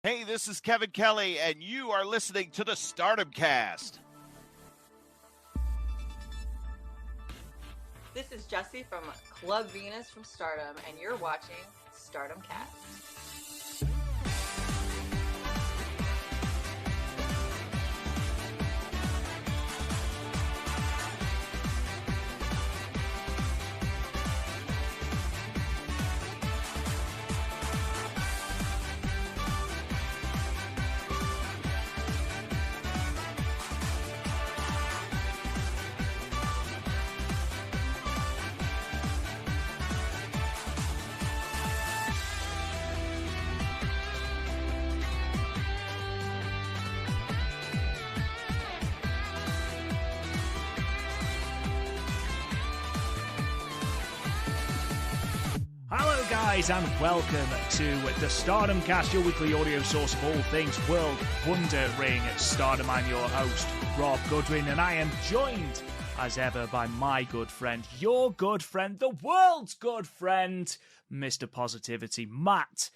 Hey, this is Kevin Kelly, and you are listening to the Stardom Cast. This is Jesse from Club Venus from Stardom, and you're watching Stardom Cast. Hello guys and welcome to the Stardom Cast, your weekly audio source of all things World Wonder Ring Stardom. I'm your host, Rob Goodwin, and I am joined as ever by my good friend, your good friend, the world's good friend, Mr. Positivity, Matt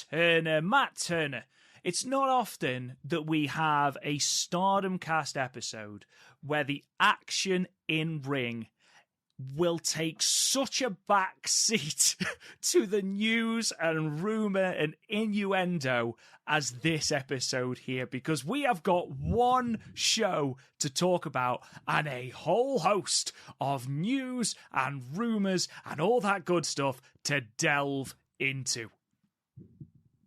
Turner. Matt Turner, it's not often that we have a Stardom Cast episode where the action in ring will take such a back seat to the news and rumour and innuendo as this episode here, because we have got one show to talk about and a whole host of news and rumours and all that good stuff to delve into.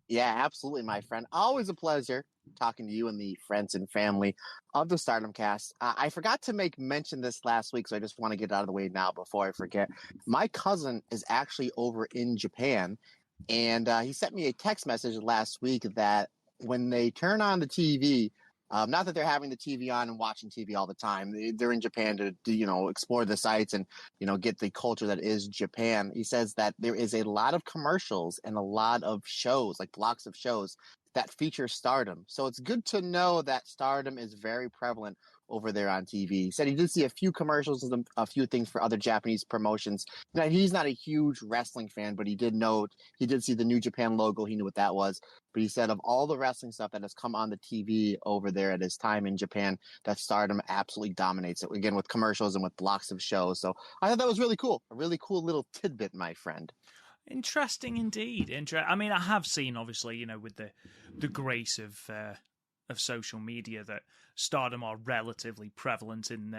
Yeah, absolutely, my friend. Always a pleasure talking to you and the friends and family of the Stardom Cast. I forgot to make mention this last week, so I just want to get it out of the way now before I forget. My cousin is actually over in Japan, and he sent me a text message last week that when they turn on the TV, not that they're having the TV on and watching TV all the time. They're in Japan to explore the sites and, get the culture that is Japan. He says that there is a lot of commercials and a lot of shows, like blocks of shows that feature Stardom. So it's good to know that Stardom is very prevalent over there on TV. He said he did see a few commercials and a few things for other Japanese promotions. Now, he's not a huge wrestling fan, but he did see the New Japan logo. He knew what that was. But he said of all the wrestling stuff that has come on the TV over there at his time in Japan, that Stardom absolutely dominates it, again, with commercials and with blocks of shows. So I thought that was really cool. A really cool little tidbit, my friend. Interesting indeed. I mean, I have seen, obviously, with the grace of social media, that Stardom are relatively prevalent in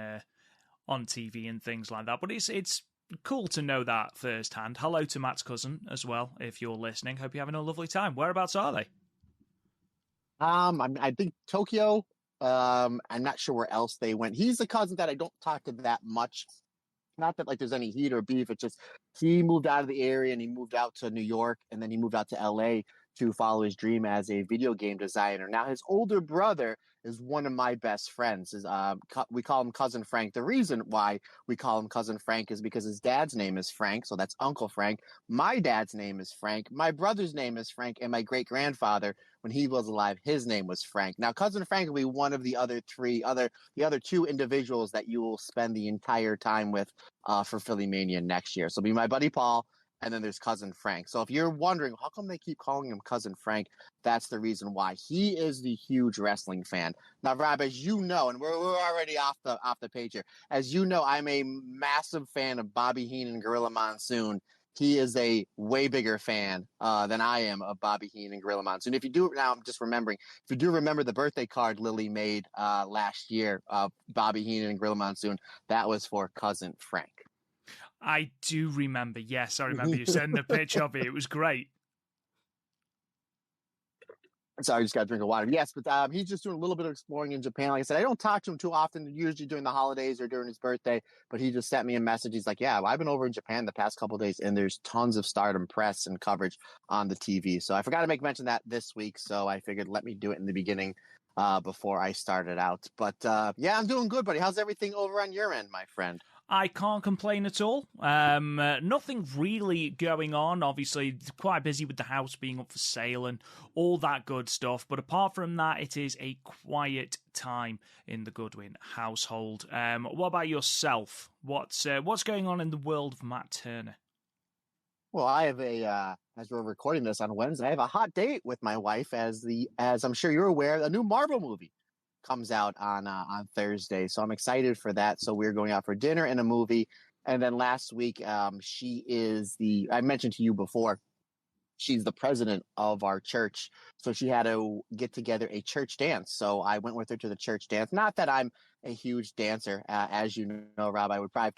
on TV and things like that. But it's cool to know that firsthand. Hello to Matt's cousin as well, if you're listening. Hope you're having a lovely time. Whereabouts are they? I think Tokyo. I'm not sure where else they went. He's the cousin that I don't talk to that much. Not that there's any heat or beef. It's just he moved out of the area and he moved out to New York, and then he moved out to LA to follow his dream as a video game designer. Now, his older brother is one of my best friends. We call him Cousin Frank. The reason why we call him Cousin Frank is because his dad's name is Frank, so that's Uncle Frank. My dad's name is Frank. My brother's name is Frank, and my great-grandfather, when he was alive, his name was Frank. Now, Cousin Frank will be one of the other two individuals that you will spend the entire time with for Philly Mania next year. So it'll be my buddy Paul, and then there's Cousin Frank. So if you're wondering, how come they keep calling him Cousin Frank? That's the reason why. He is the huge wrestling fan. Now, Rob, as you know, and we're already off the page here. As you know, I'm a massive fan of Bobby Heenan and Gorilla Monsoon. He is a way bigger fan than I am of Bobby Heenan and Gorilla Monsoon. If you do, now I'm just remembering, if you do remember the birthday card Lily made last year of Bobby Heenan and Gorilla Monsoon, that was for Cousin Frank. I do remember. Yes, I remember you sending a picture of it. It was great. Sorry, I just got a drink of water. Yes, but he's just doing a little bit of exploring in Japan. Like I said, I don't talk to him too often, usually during the holidays or during his birthday, but he just sent me a message. He's like, yeah, I've been over in Japan the past couple of days, and there's tons of Stardom press and coverage on the TV. So I forgot to make mention that this week, so I figured let me do it in the beginning before I started out. But yeah, I'm doing good, buddy. How's everything over on your end, my friend? I can't complain at all. Nothing really going on. Obviously, quite busy with the house being up for sale and all that good stuff. But apart from that, it is a quiet time in the Goodwin household. What about yourself? What's going on in the world of Matt Turner? Well, I have as we're recording this on Wednesday, I have a hot date with my wife as I'm sure you're aware, a new Marvel movie comes out on Thursday. So I'm excited for that. So we're going out for dinner and a movie. And then last week, she is I mentioned to you before, she's the president of our church. So she had to get together a church dance. So I went with her to the church dance. Not that I'm a huge dancer. As you know, Rob, I would probably have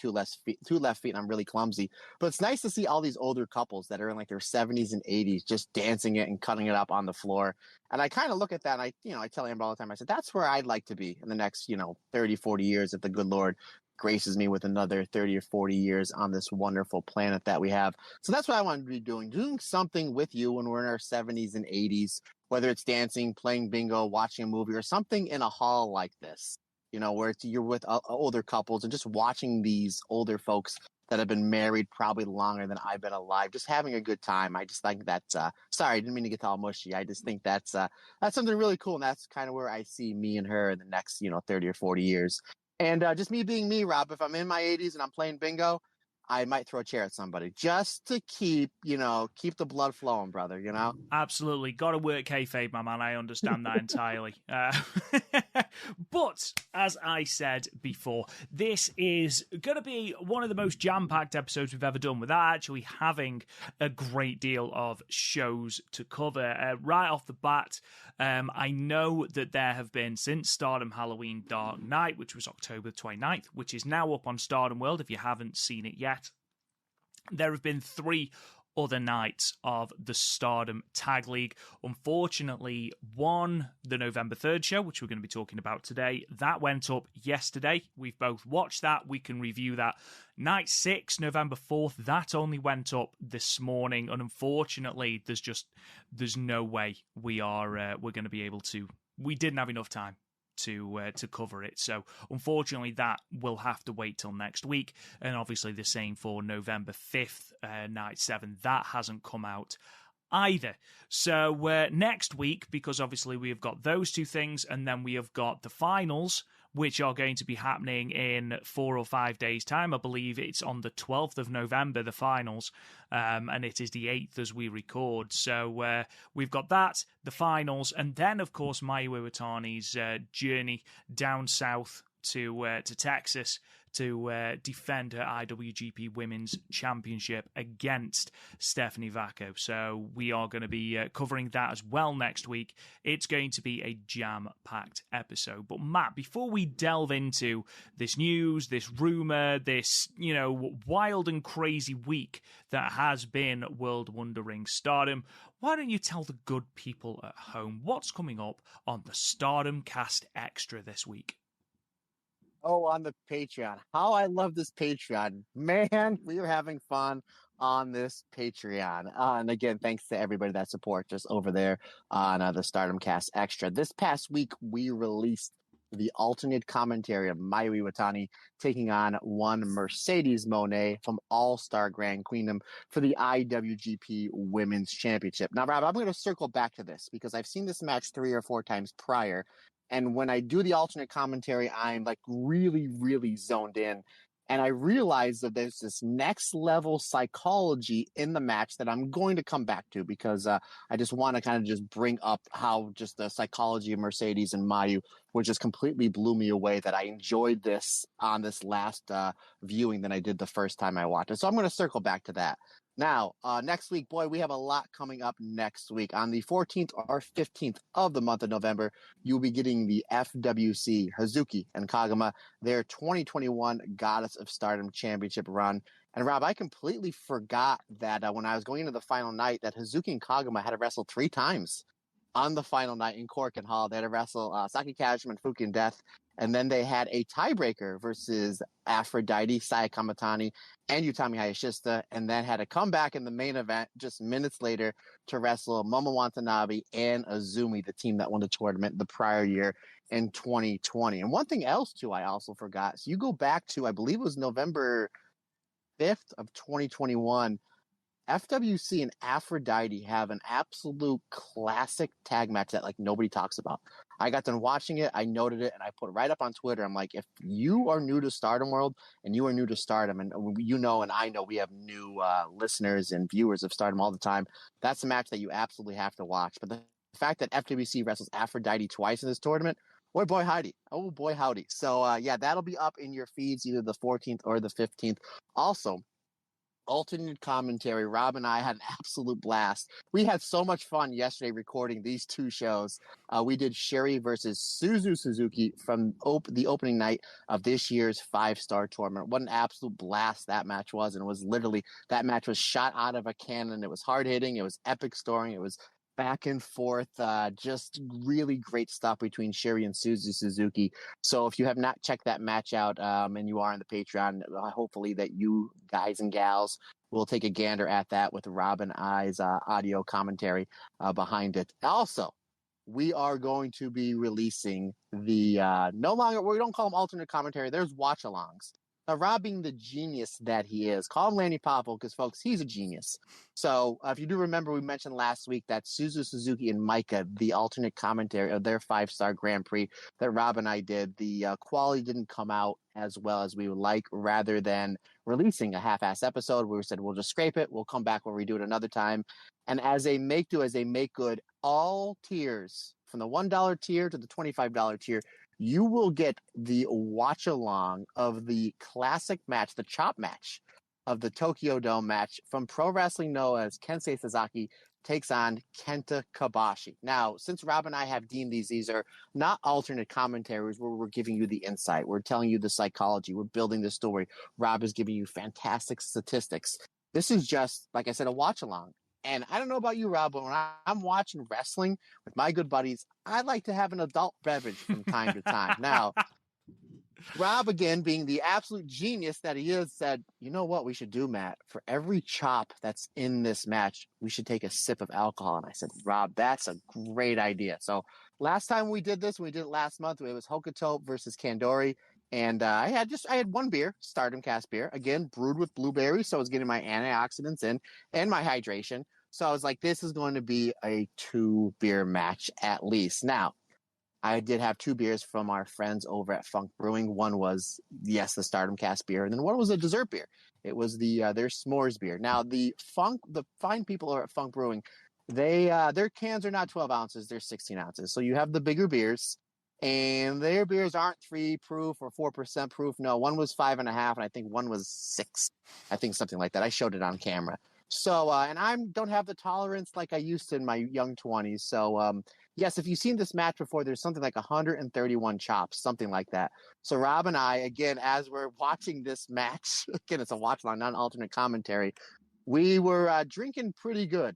two left feet and I'm really clumsy. But it's nice to see all these older couples that are in like their 70s and 80s just dancing it and cutting it up on the floor. And I kind of look at that and I tell Amber all the time, I said, that's where I'd like to be in the next, 30, 40 years if the good Lord graces me with another 30 or 40 years on this wonderful planet that we have. So that's what I want to be doing something with you when we're in our 70s and 80s, whether it's dancing, playing bingo, watching a movie, or something in a hall like this, where you're with older couples and just watching these older folks that have been married probably longer than I've been alive, just having a good time. I just think that's, sorry, I didn't mean to get all mushy. I just think that's something really cool. And that's kind of where I see me and her in the next, 30 or 40 years. And just me being me, Rob, if I'm in my 80s and I'm playing bingo, I might throw a chair at somebody just to keep the blood flowing, brother, Absolutely. Got to work kayfabe, my man. I understand that entirely. But, as I said before, this is going to be one of the most jam-packed episodes we've ever done without actually having a great deal of shows to cover. Right off the bat, I know that there have been, since Stardom Halloween Dark Night, which was October 29th, which is now up on Stardom World if you haven't seen it yet, there have been 3 other nights of the Stardom Tag League. Unfortunately, the November 3rd show, which we're going to be talking about today, that went up yesterday. We've both watched that. We can review that. Night 6, November 4th, that only went up this morning. And unfortunately, there's no way we're going to be able to. We didn't have enough time to cover it. So unfortunately that will have to wait till next week. And obviously the same for November 5th, night 7. That hasn't come out either. So next week, because obviously we have got those 2 things, and then we have got the finals, which are going to be happening in 4 or 5 days' time. I believe it's on the 12th of November, the finals, and it is the 8th as we record. So we've got that, the finals, and then, of course, Mayu Iwatani's journey down south to Texas to defend her IWGP Women's Championship against Stephanie Vacco. So we are going to be covering that as well next week. It's going to be a jam-packed episode. But Matt, before we delve into this news, this rumor, this, wild and crazy week that has been World Wondering Stardom, why don't you tell the good people at home what's coming up on the Stardom Cast Extra this week? Oh, on the Patreon. How I love this Patreon. Man, we are having fun on this Patreon. And again, thanks to everybody that supports us over there on the Stardom Cast Extra. This past week, we released the alternate commentary of Mayu Iwatani taking on one Mercedes Moné from All-Star Grand Queendom for the IWGP Women's Championship. Now, Rob, I'm going to circle back to this because I've seen this match 3 or 4 times prior. And when I do the alternate commentary, I'm like really, really zoned in. And I realize that there's this next level psychology in the match that I'm going to come back to because I just want to kind of just bring up how just the psychology of Mercedes and Mayu, which just completely blew me away, that I enjoyed this on this last viewing than I did the first time I watched it. So I'm going to circle back to that. Now, next week, boy, we have a lot coming up next week. On the 14th or 15th of the month of November, you'll be getting the FWC, Hazuki and Kagama, their 2021 Goddess of Stardom Championship run. And Rob, I completely forgot that when I was going into the final night, that Hazuki and Kagama had to wrestle 3 times on the final night in Korakuen Hall. They had to wrestle Saki Kashima and Fukigen Death. And then they had a tiebreaker versus Aphrodite, Saya Kamatani, and Utami Hayashishita, and then had to come back in the main event just minutes later to wrestle Momo Watanabe and Azumi, the team that won the tournament the prior year in 2020. And one thing else, too, I also forgot. So you go back to, I believe it was November 5th of 2021, FWC and Aphrodite have an absolute classic tag match that like nobody talks about. I got done watching it, I noted it, and I put it right up on Twitter. I'm like, if you are new to Stardom World and you are new to Stardom, and you know and I know we have new listeners and viewers of Stardom all the time, that's a match that you absolutely have to watch. But the fact that FWC wrestles Aphrodite twice in this tournament, boy howdy. Oh boy howdy. So yeah, that'll be up in your feeds either the 14th or the 15th. Also, alternate commentary. Rob and I had an absolute blast. We had so much fun yesterday recording these two shows. We did Sherry versus Suzu Suzuki from the opening night of this year's 5-star tournament. What an absolute blast that match was. And it was literally, that match was shot out of a cannon. It was hard hitting. It was epic story. It was back and forth, just really great stuff between Sherry and Suzu Suzuki. So if you have not checked that match out, and you are on the Patreon, hopefully that you guys and gals will take a gander at that with Rob and I's audio commentary behind it. Also, we are going to be releasing the no longer, we don't call them alternate commentary, there's watch-alongs. Now, Rob being the genius that he is, call him Lanny Poffo because, folks, he's a genius. So if you do remember, we mentioned last week that Suzu Suzuki and Micah, the alternate commentary of their 5-star Grand Prix that Rob and I did, the quality didn't come out as well as we would like. Rather than releasing a half-ass episode, we said we'll just scrape it, we'll come back, we'll redo it another time. And as a make-do, as a make-good, all tiers, from the $1 tier to the $25 tier, you will get the watch-along of the classic match, the chop match of the Tokyo Dome match from Pro Wrestling known as Kensei Sasaki takes on Kenta Kobashi. Now, since Rob and I have deemed these are not alternate commentaries where we're giving you the insight. We're telling you the psychology. We're building the story. Rob is giving you fantastic statistics. This is just, like I said, a watch-along. And I don't know about you, Rob, but when I'm watching wrestling with my good buddies, I like to have an adult beverage from time to time. Now, Rob, again, being the absolute genius that he is, said, you know what we should do, Matt? For every chop that's in this match, we should take a sip of alcohol. And I said, Rob, that's a great idea. So last time we did this, we did it last month, it was Hokuto versus Kandori. And I had one beer, Stardom Cast beer, again, brewed with blueberries. So I was getting my antioxidants in and my hydration. So I was like, this is going to be a 2-beer match at least. Now, I did have 2 beers from our friends over at Funk Brewing. One was, yes, the Stardom Cast beer. And then one was a dessert beer. It was their s'mores beer. Now, the fine people over at Funk Brewing, their cans are not 12 ounces. They're 16 ounces. So you have the bigger beers. And their beers aren't 3 proof or 4% proof. No, one was 5.5, and I think one was 6. I think something like that. I showed it on camera. So, and I don't have the tolerance like I used to in my young 20s. So, yes, if you've seen this match before, there's something like 131 chops, something like that. So Rob and I, again, as we're watching this match, again, it's a watch line, not an alternate commentary, we were drinking pretty good.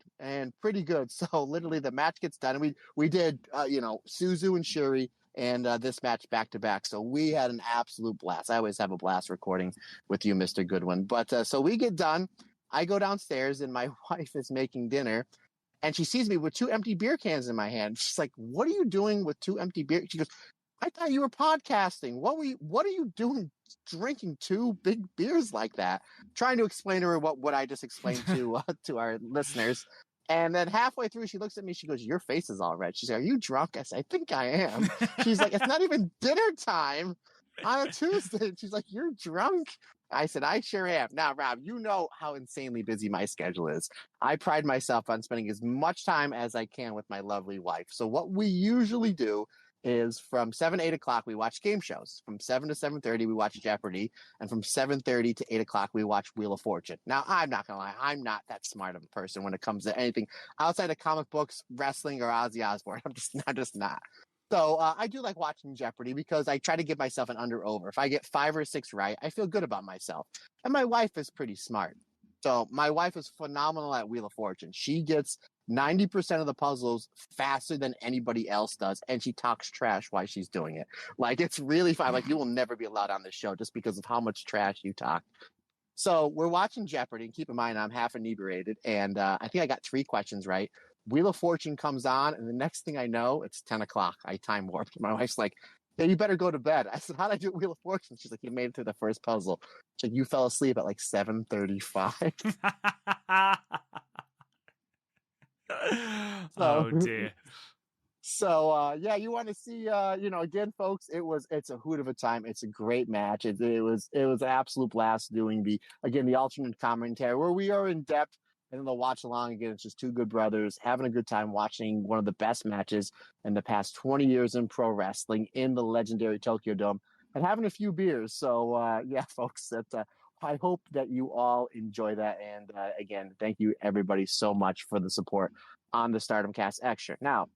So literally the match gets done, and we did, Suzu and Shuri, and this match back to back. So we had an absolute blast. I always have a blast recording with you, Mr. Goodwin. But so we get done. I go downstairs and my wife is making dinner, and she sees me with 2 empty beer cans in my hand. She's like, what are you doing with 2 empty beer? She goes, I thought you were podcasting. What are you doing drinking 2 big beers like that? Trying to explain to her what I just explained to our listeners. And then halfway through, she looks at me. She goes, your face is all red. She's like, are you drunk? I said, I think I am. She's like, it's not even dinner time on a Tuesday. She's like, you're drunk? I said, I sure am. Now, Rob, you know how insanely busy my schedule is. I pride myself on spending as much time as I can with my lovely wife. So what we usually do is from 7 to 8 o'clock, we watch game shows. From 7 to 7:30, we watch Jeopardy. And from 7:30 to 8 o'clock, we watch Wheel of Fortune. Now, I'm not going to lie. I'm not that smart of a person when it comes to anything outside of comic books, wrestling, or Ozzy Osbourne. I'm just not. So I do like watching Jeopardy because I try to give myself an under-over. If I get 5 or 6 right, I feel good about myself. And my wife is pretty smart. So my wife is phenomenal at Wheel of Fortune. She gets 90% of the puzzles faster than anybody else does, and she talks trash while she's doing it. Like, it's really fun. Like, you will never be allowed on this show just because of how much trash you talk. So we're watching Jeopardy, and keep in mind I'm half inebriated, and I think I got 3 questions right. Wheel of Fortune comes on, and the next thing I know, it's 10 o'clock. I time warped. My wife's like, Yeah, you better go to bed. I said, how did I do Wheel of Fortune? She's like, you made it through the first puzzle. She's like, you fell asleep at like 7:35. Oh dear. So yeah, you want to see again, folks, it's a hoot of a time. It's a great match. It was an absolute blast doing the alternate commentary where we are in depth, and then the watch along again. It's just two good brothers having a good time watching one of the best matches in the past 20 years in pro wrestling in the legendary Tokyo Dome and having a few beers. So yeah, folks, I hope that you all enjoy that. And again, thank you everybody so much for the support on the Stardom Cast Extra. Now,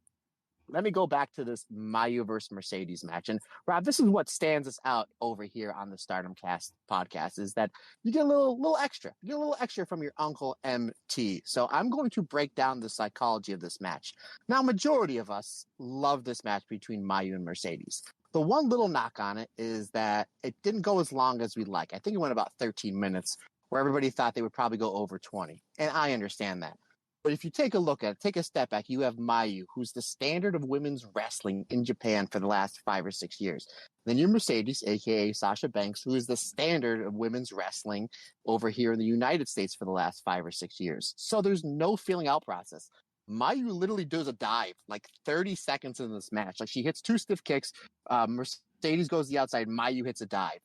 let me go back to this Mayu versus Mercedes match. And Rob, this is what stands us out over here on the Stardom Cast podcast is that you get a little extra. You get a little extra from your Uncle MT. So I'm going to break down the psychology of this match. Now, majority of us love this match between Mayu and Mercedes. The one little knock on it is that it didn't go as long as we'd like. I think it went about 13 minutes, where everybody thought they would probably go over 20. And I understand that. But if you take a look at it, take a step back, you have Mayu, who's the standard of women's wrestling in Japan for the last 5 or 6 years. Then you're Mercedes, a.k.a. Sasha Banks, who is the standard of women's wrestling over here in the United States for the last 5 or 6 years. So there's no feeling out process. Mayu literally does a dive like 30 seconds in this match. Like she hits 2 stiff kicks. Mercedes goes to the outside. Mayu hits a dive.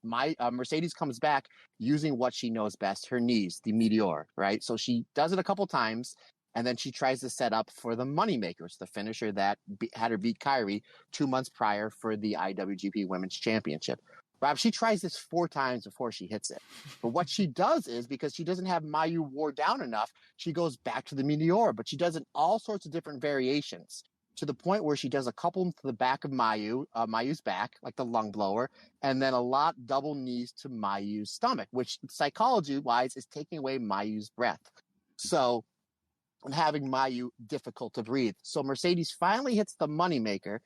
Mercedes comes back using what she knows best, her knees, the meteor, right? So she does it a couple times. And then she tries to set up for the Moneymakers, the finisher that had her beat Kyrie 2 months prior for the IWGP Women's Championship. Rob, she tries this 4 times before she hits it. But what she does is, because she doesn't have Mayu wore down enough, she goes back to the Meteor. But she does it all sorts of different variations, to the point where she does a couple to the back of Mayu's back, like the lung blower, and then a lot double knees to Mayu's stomach, which psychology-wise is taking away Mayu's breath. So and having Mayu difficult to breathe. So Mercedes finally hits the moneymaker.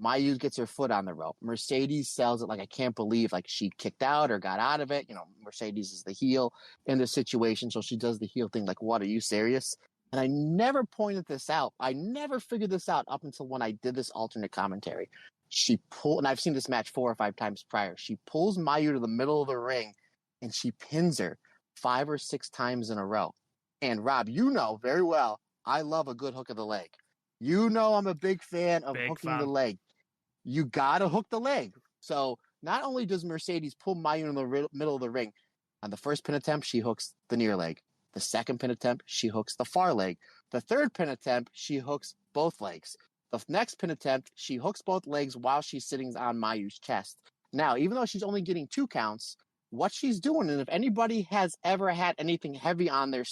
Mayu gets her foot on the rope. Mercedes sells it like, I can't believe, like she kicked out or got out of it. Mercedes is the heel in this situation. So she does the heel thing like, what, are you serious? And I never pointed this out. I never figured this out up until when I did this alternate commentary. And I've seen this match 4 or 5 times prior. She pulls Mayu to the middle of the ring and she pins her 5 or 6 times in a row. And Rob, you know very well, I love a good hook of the leg. You know I'm a big fan of hooking the leg. You got to hook the leg. So not only does Mercedes pull Mayu in the middle of the ring, on the first pin attempt, she hooks the near leg. The second pin attempt, she hooks the far leg. The third pin attempt, she hooks both legs. The next pin attempt, she hooks both legs while she's sitting on Mayu's chest. Now, even though she's only getting 2 counts, what she's doing, and if anybody has ever had anything heavy on their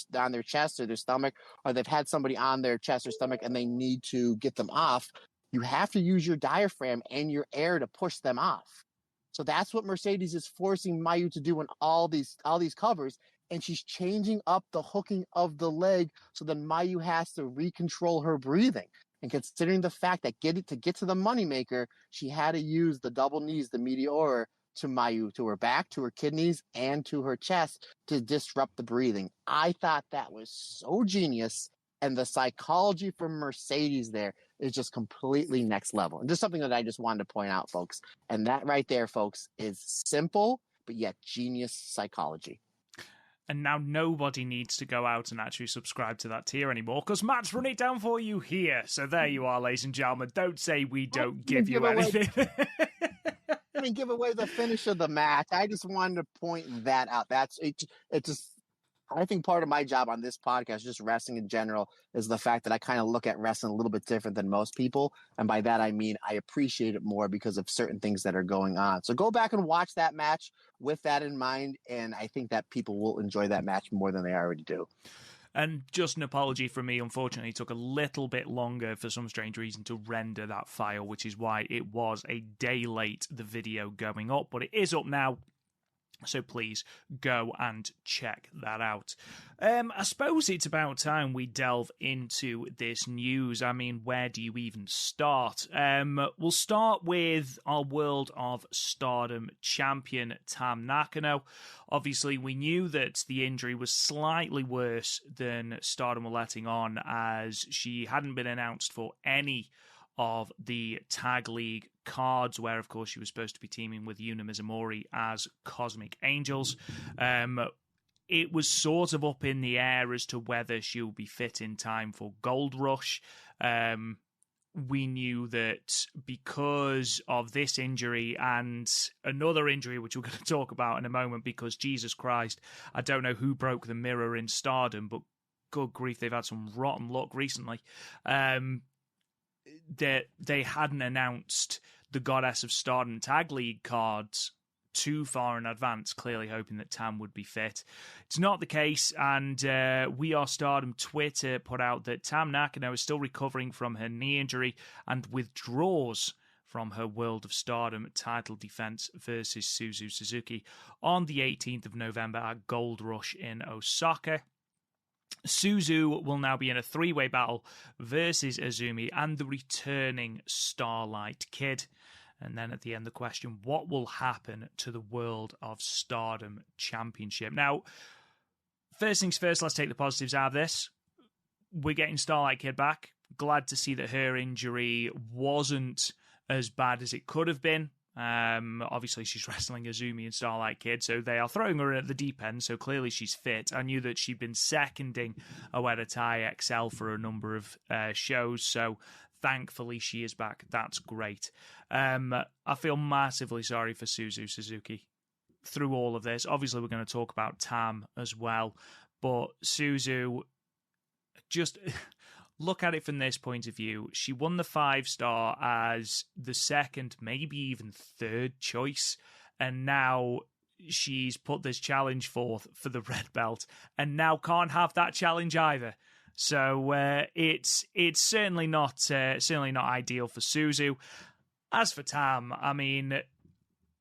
chest or their stomach, or they've had somebody on their chest or stomach and they need to get them off, you have to use your diaphragm and your air to push them off. So that's what Mercedes is forcing Mayu to do in all these covers, and she's changing up the hooking of the leg so then Mayu has to recontrol her breathing. And considering the fact that to get to the moneymaker, she had to use the double knees, the meteor, to Mayu, to her back, to her kidneys, and to her chest to disrupt the breathing. I thought that was so genius, and the psychology from Mercedes there is just completely next level. And just something that I just wanted to point out, folks. And that right there, folks, is simple, but yet genius psychology. And now nobody needs to go out and actually subscribe to that tier anymore, because Matt's run it down for you here. So there you are, ladies and gentlemen. Don't say we don't give you anything. Give away the finish of the match. I just wanted to point that out. That's it. Just, I think part of my job on this podcast, just wrestling in general, is the fact that I kind of look at wrestling a little bit different than most people. And by that, I mean, I appreciate it more because of certain things that are going on. So go back and watch that match with that in mind. And I think that people will enjoy that match more than they already do. And just an apology from me, unfortunately, it took a little bit longer for some strange reason to render that file, which is why it was a day late, the video going up, but it is up now. So please go and check that out. I suppose it's about time we delve into this news. I mean, where do you even start? We'll start with our World of Stardom champion, Tam Nakano. Obviously, we knew that the injury was slightly worse than Stardom were letting on, as she hadn't been announced for any of the Tag League cards, where, of course, she was supposed to be teaming with Yuna Mizumori as Cosmic Angels. It was sort of up in the air as to whether she'll be fit in time for Gold Rush. We knew that because of this injury and another injury, which we're going to talk about in a moment, because Jesus Christ, I don't know who broke the mirror in Stardom, but good grief, they've had some rotten luck recently. That they hadn't announced the Goddess of Stardom Tag League cards too far in advance, clearly hoping that Tam would be fit. It's not the case, and We Are Stardom Twitter put out that Tam Nakano is still recovering from her knee injury and withdraws from her World of Stardom title defense versus Suzu Suzuki on the 18th of November at Gold Rush in Osaka. Suzu will now be in a three-way battle versus Azumi and the returning Starlight Kid. And then at the end, the question, what will happen to the World of Stardom Championship? Now, first things first, let's take the positives out of this. We're getting Starlight Kid back. Glad to see that her injury wasn't as bad as it could have been. Obviously, she's wrestling Azumi and Starlight Kid, so they are throwing her in at the deep end, so clearly she's fit. I knew that she'd been seconding Oedo Tai XL for a number of shows, so thankfully she is back. That's great. I feel massively sorry for Suzu Suzuki through all of this. Obviously, we're going to talk about Tam as well, but Suzu, just look at it from this point of view. She won the 5-star as the second, maybe even third choice, and now she's put this challenge forth for the red belt, and now can't have that challenge either. So it's certainly not ideal for Suzu. As for Tam, I mean,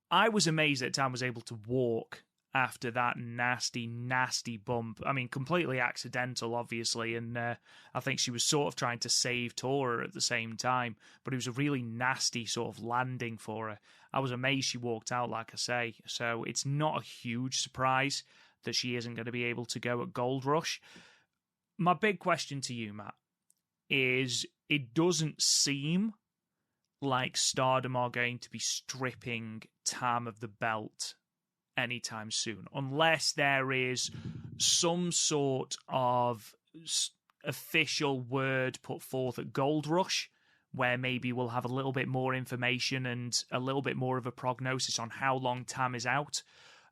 I was amazed that Tam was able to walk after that nasty bump. I mean, completely accidental, obviously, and I think she was sort of trying to save Tora at the same time, but it was a really nasty sort of landing for her. I was amazed she walked out, like I say, so it's not a huge surprise that she isn't going to be able to go at Gold Rush. My big question to you, Matt, is it doesn't seem like Stardom are going to be stripping Tam of the belt anytime soon, unless there is some sort of official word put forth at Gold Rush, where maybe we'll have a little bit more information and a little bit more of a prognosis on how long Tam is out.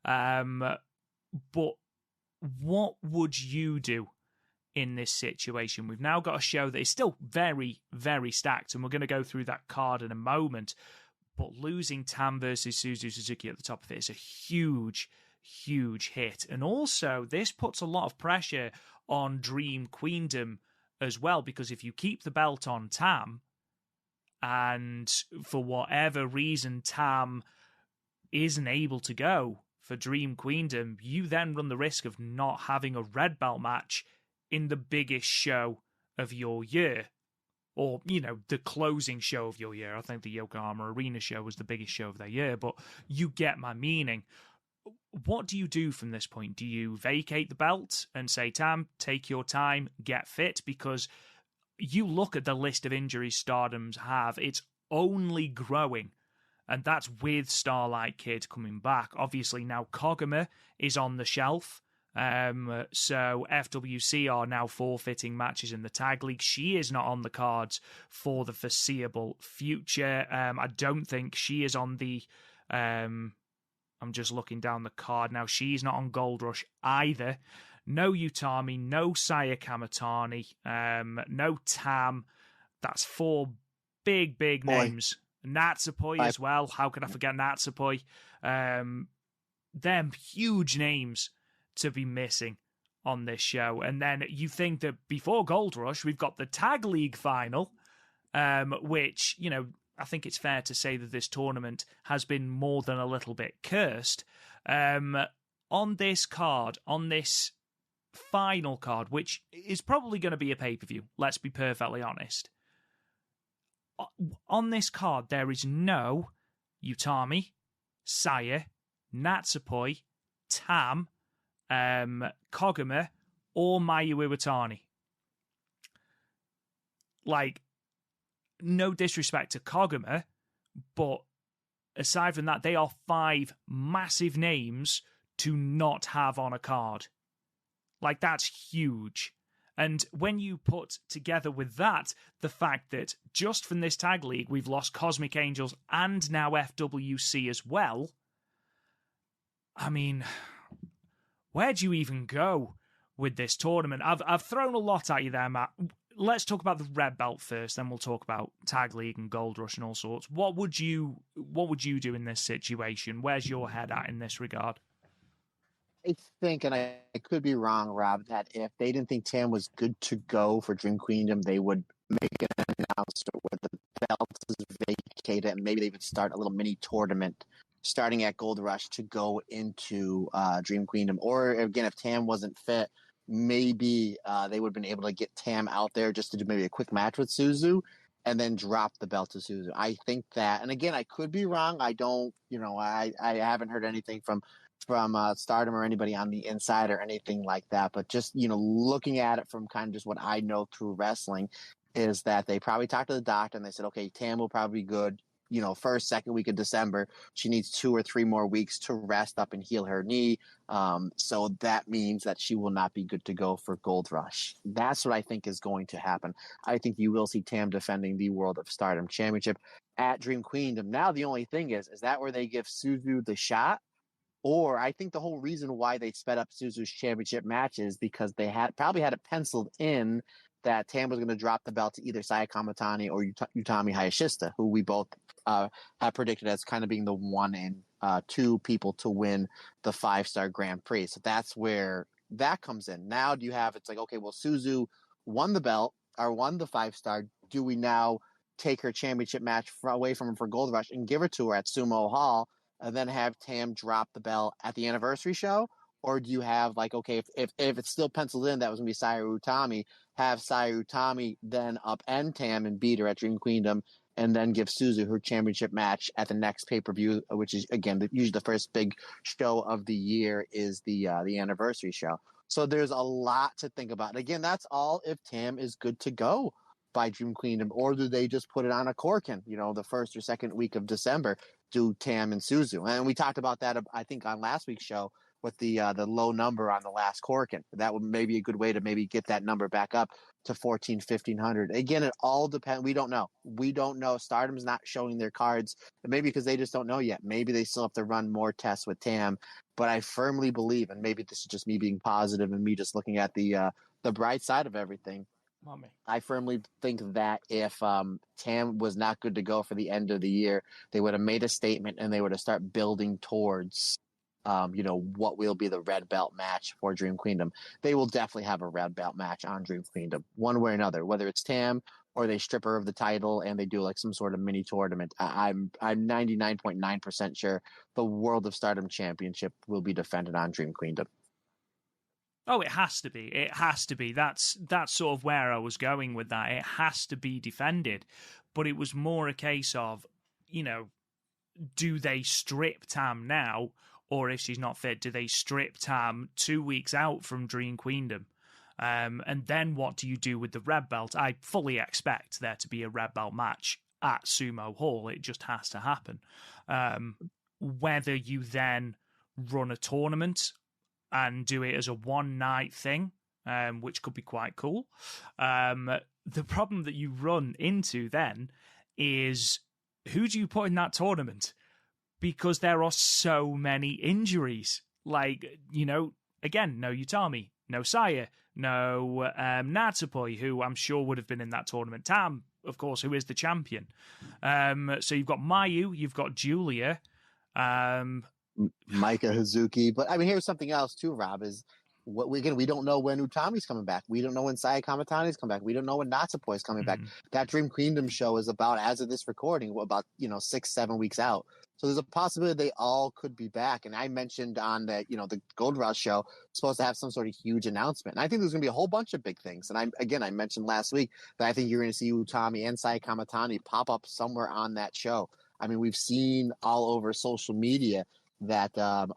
But what would you do in this situation? We've now got a show that is still very, very stacked, and we're going to go through that card in a moment. But losing Tam versus Suzu Suzuki at the top of it is a huge, huge hit. And also, this puts a lot of pressure on Dream Queendom as well, because if you keep the belt on Tam, and for whatever reason Tam isn't able to go for Dream Queendom, you then run the risk of not having a red belt match in the biggest show of your year. Or, you know, the closing show of your year. I think the Yokohama Arena show was the biggest show of their year, but you get my meaning. What do you do from this point? Do you vacate the belt and say, Tam, take your time, get fit? Because you look at the list of injuries Stardom's have, it's only growing. And that's with Starlight Kid coming back. Obviously, now Koguma is on the shelf. So FWC are now forfeiting matches in the tag league. She is not on the cards for the foreseeable future. I don't think she is on the I'm just looking down the card now. She's not on Gold Rush either. No Utami, no Saya Kamatani, no Tam. That's four big names. Natsupoi as well. How could I forget Natsupoi? Them huge names to be missing on this show. And then you think that before Gold Rush, we've got the Tag League final, which, you know, I think it's fair to say that this tournament has been more than a little bit cursed. On this card, on this final card, which is probably going to be a pay-per-view, let's be perfectly honest. On this card, there is no Utami, Saya, Natsupoi, Tam, Koguma, or Mayu Iwatani. Like, no disrespect to Koguma, but aside from that, they are 5 massive names to not have on a card. Like, that's huge. And when you put together with that the fact that just from this tag league, we've lost Cosmic Angels and now FWC as well, I mean, where do you even go with this tournament? I've thrown a lot at you there, Matt. Let's talk about the red belt first, then we'll talk about tag league and Gold Rush and all sorts. What would you do in this situation? Where's your head at in this regard? I think, and I could be wrong, Rob, that if they didn't think Tam was good to go for Dream Queendom, they would make an announcement where the belt is vacated, and maybe they would start a little mini tournament starting at Gold Rush to go into Dream Queendom. Or again, if Tam wasn't fit, maybe they would have been able to get Tam out there just to do maybe a quick match with Suzu and then drop the belt to Suzu. I think that, and again, I could be wrong. I don't, I haven't heard anything from Stardom or anybody on the inside or anything like that. But just, looking at it from kind of just what I know through wrestling is that they probably talked to the doctor and they said, okay, Tam will probably be good, first, second week of December. She needs 2 or 3 more weeks to rest up and heal her knee. So that means that she will not be good to go for Gold Rush. That's what I think is going to happen. I think you will see Tam defending the World of Stardom Championship at Dream Queendom. Now, the only thing is that where they give Suzu the shot? Or I think the whole reason why they sped up Suzu's championship match is because they probably had it penciled in that Tam was going to drop the belt to either Saya Kamatani or Utami Hayashishita, who we both have predicted as kind of being the 1 and 2 people to win the 5-star Grand Prix. So that's where that comes in. Now it's like, okay, well, Suzu won the belt or won the 5-star. Do we now take her championship match away from her for Gold Rush and give it to her at Sumo Hall and then have Tam drop the belt at the anniversary show? Or do you have, like, okay, if it's still penciled in that was going to be Saya Utami, have Saya Utami then upend Tam and beat her at Dream Queendom and then give Suzu her championship match at the next pay-per-view, which is, again, usually the first big show of the year is the anniversary show. So there's a lot to think about. Again, that's all if Tam is good to go by Dream Queendom, or do they just put it on a corkin, the first or second week of December, do Tam and Suzu. And we talked about that, I think, on last week's show with the low number on the last corkin. That would maybe a good way to maybe get that number back up to 1,1500. Again, it all depends. We don't know. Stardom's not showing their cards, maybe because they just don't know yet. Maybe they still have to run more tests with Tam. But I firmly believe, and maybe this is just me being positive and me just looking at the bright side of everything, I firmly think that if Tam was not good to go for the end of the year, they would have made a statement and they would have started building towards, what will be the red belt match for Dream Queendom. They will definitely have a red belt match on Dream Queendom, one way or another, whether it's Tam or they strip her of the title and they do like some sort of mini tournament. I'm 99.9% sure the World of Stardom Championship will be defended on Dream Queendom. Oh, it has to be. It has to be. That's sort of where I was going with that. It has to be defended. But it was more a case of, do they strip Tam now? Or if she's not fit, do they strip Tam 2 weeks out from Dream Queendom? And then what do you do with the red belt? I fully expect there to be a red belt match at Sumo Hall. It just has to happen. Whether you then run a tournament and do it as a one-night thing, which could be quite cool. The problem that you run into then is, who do you put in that tournament? Because there are so many injuries. Like, again, no Utami, no Saya, no Natsupoi, who I'm sure would have been in that tournament. Tam, of course, who is the champion. So you've got Mayu, you've got Giulia, Maika Hazuki. But I mean, here's something else too, Rob, is we don't know when Utami's coming back. We don't know when Saya Kamatani's coming back. We don't know when Natsupoi's coming back. That Dream Queendom show is about, as of this recording, about 6-7 weeks out. So there's a possibility they all could be back. And I mentioned on the the Gold Rush show supposed to have some sort of huge announcement. And I think there's going to be a whole bunch of big things. And I mentioned last week that I think you're going to see Utami and Saya Kamatani pop up somewhere on that show. I mean, we've seen all over social media that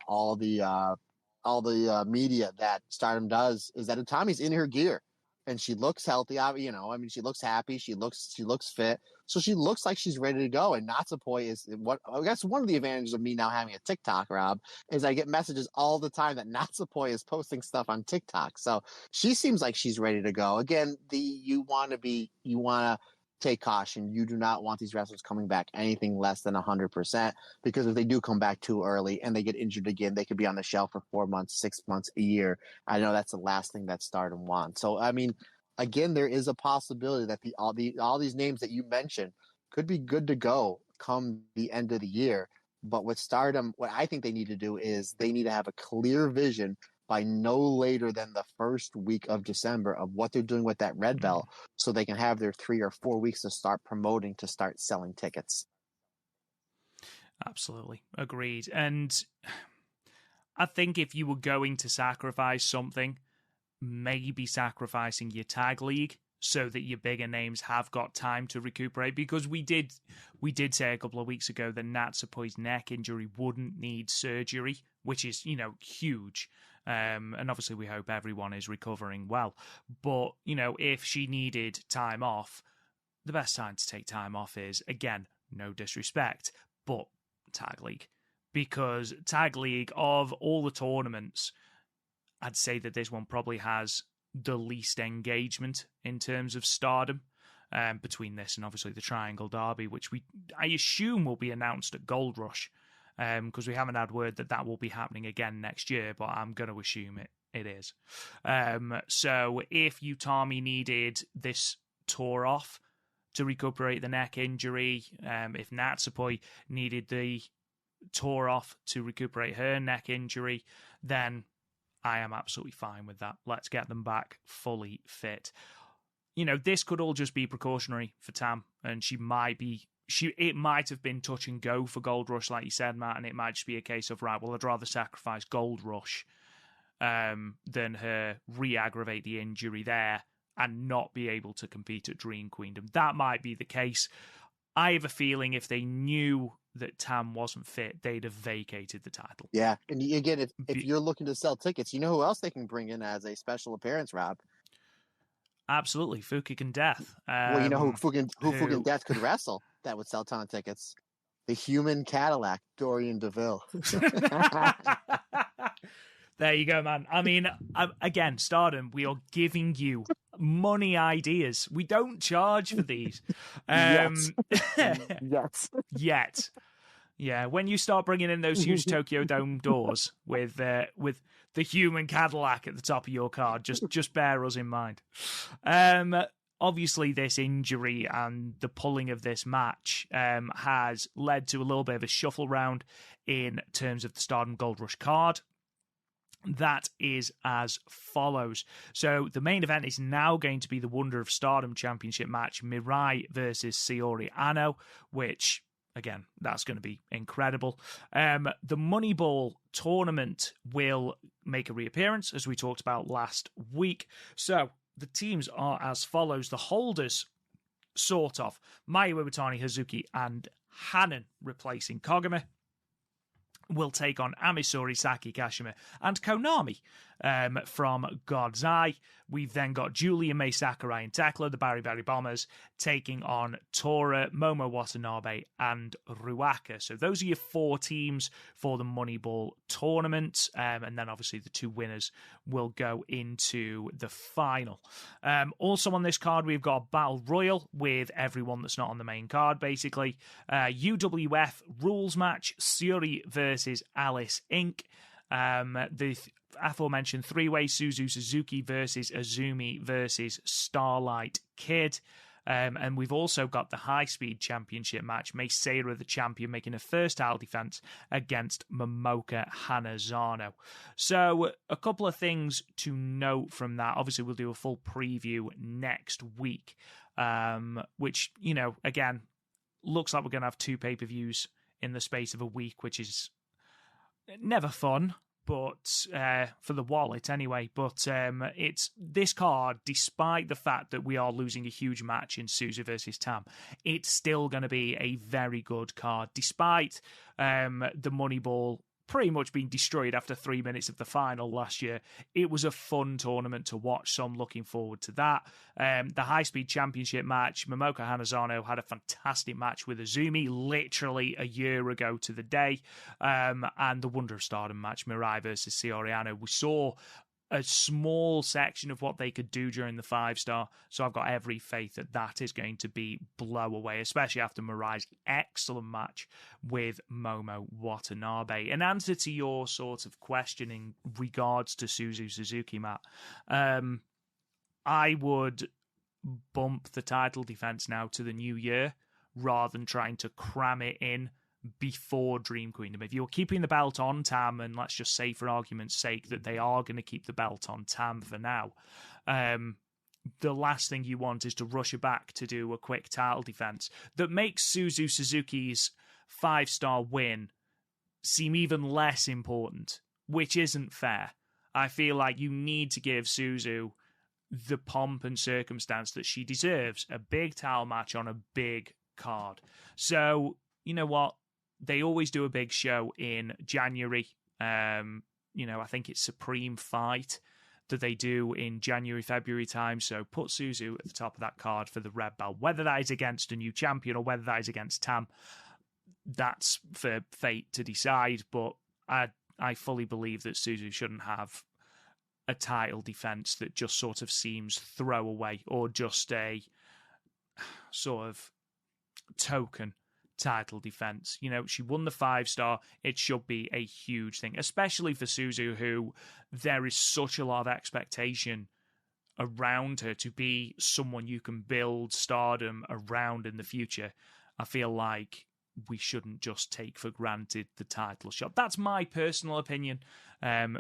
all the media that Stardom does is that Utami's in her gear. and she looks healthy. You know, I mean, she looks happy. She looks fit. So she looks like she's ready to go. And Natsupoi is what I guess one of the advantages of me now having a TikTok, Rob, is I get messages all the time that Natsupoi is posting stuff on TikTok. So she seems like she's ready to go. Again, you want to take caution. You do not want these wrestlers coming back anything less than 100%, because if they do come back too early and they get injured again, they could be on the shelf for 4 months, 6 months, a year. I know that's the last thing that Stardom wants. So, I mean, again, there is a possibility that all these names that you mentioned could be good to go come the end of the year. But with Stardom, what I think they need to do is they need to have a clear vision by no later than the first week of December of what they're doing with that red belt, so they can have their 3 or 4 weeks to start promoting, to start selling tickets. Absolutely. Agreed. And I think if you were going to sacrifice something, maybe sacrificing your tag league so that your bigger names have got time to recuperate, because we did say a couple of weeks ago that Natsupoi's neck injury wouldn't need surgery, which is, you know, huge. And obviously we hope everyone is recovering well. But, you know, if she needed time off, the best time to take time off is, again, no disrespect, but Tag League. Because Tag League, of all the tournaments, I'd say that this one probably has the least engagement in terms of stardom, between this and obviously the Triangle Derby, which I assume will be announced at Gold Rush, because we haven't had word that will be happening again next year, but I'm going to assume it is. So if Utami needed this tour off to recuperate the neck injury, if Natsupoi needed the tour off to recuperate her neck injury, then I am absolutely fine with that. Let's get them back fully fit. You know, this could all just be precautionary for Tam, and it might have been touch and go for Gold Rush, like you said, Matt, and it might just be a case of, right, well, I'd rather sacrifice Gold Rush than her re-aggravate the injury there and not be able to compete at Dream Queendom. That might be the case. I have a feeling if they knew that Tam wasn't fit, they'd have vacated the title. Yeah, and again, if you're looking to sell tickets, you know who else they can bring in as a special appearance, Rob? Absolutely, Fukigen Death. Well, you know who Fukigen Death could wrestle that would sell a ton of tickets? The human Cadillac, Dorian DeVille. There you go, man. I mean, again, Stardom, we are giving you money ideas. We don't charge for these. Yes. Yet. Yeah, when you start bringing in those huge Tokyo Dome doors with the human Cadillac at the top of your card, just bear us in mind. Obviously, this injury and the pulling of this match has led to a little bit of a shuffle round in terms of the Stardom Gold Rush card. That is as follows. So the main event is now going to be the Wonder of Stardom Championship match, Mirai versus Saori Ano, which, again, that's going to be incredible. The Moneyball tournament will make a reappearance, as we talked about last week. So the teams are as follows. The holders, sort of, Mayu Iwatani, Hazuki, and Hanan replacing Kogami, will take on Amisori, Saki Kashima, and Konami from God's Eye. We've then got Giulia, Mei Sakurai, and Tekla, the Bari Bari Bombers, taking on Tora, Momo Watanabe, and Ruaka. So those are your 4 teams for the Moneyball tournament. And then obviously the 2 winners will go into the final. Also on this card, we've got a Battle Royal with everyone that's not on the main card, basically. UWF rules match, Suri versus Alice Inc. The aforementioned 3-way Suzu Suzuki versus Azumi versus Starlight Kid. And we've also got the High Speed Championship match, Mei Seira, the champion, making her first title defense against Momoka Hanazano. So a couple of things to note from that. Obviously, we'll do a full preview next week, which, you know, again, looks like we're going to have 2 pay-per-views in the space of a week, which is never fun, but for the wallet anyway. But it's this card, despite the fact that we are losing a huge match in Suzu versus Tam, it's still going to be a very good card, despite the Moneyball pretty much been destroyed after 3 minutes of the final last year. It was a fun tournament to watch, so I'm looking forward to that. The high-speed championship match, Momoko Hanazano had a fantastic match with Azumi literally a year ago to the day. And the Wonder of Stardom match, Mirai versus Sioriano. We saw a small section of what they could do during the 5-star, so I've got every faith that that is going to be blow away, especially after Mirai's excellent match with Momo Watanabe. In answer to your sort of question in regards to Suzu Suzuki, Matt, I would bump the title defense now to the new year rather than trying to cram it in before Dream Kingdom. If you're keeping the belt on Tam, and let's just say for argument's sake that they are going to keep the belt on Tam for now, the last thing you want is to rush it back to do a quick title defense that makes Suzu Suzuki's 5-star win seem even less important, which isn't fair. I feel like you need to give Suzu the pomp and circumstance that she deserves, a big title match on a big card. So, you know what? They always do a big show in January. I think it's Supreme Fight that they do in January, February time. So put Suzu at the top of that card for the red belt. Whether that is against a new champion or whether that is against Tam, that's for fate to decide. But I fully believe that Suzu shouldn't have a title defense that just sort of seems throwaway or just a sort of token title defense. She won the 5-star. It should be a huge thing, especially for Suzu, who there is such a lot of expectation around her to be someone you can build Stardom around in the future. I feel like we shouldn't just take for granted the title shot. That's my personal opinion.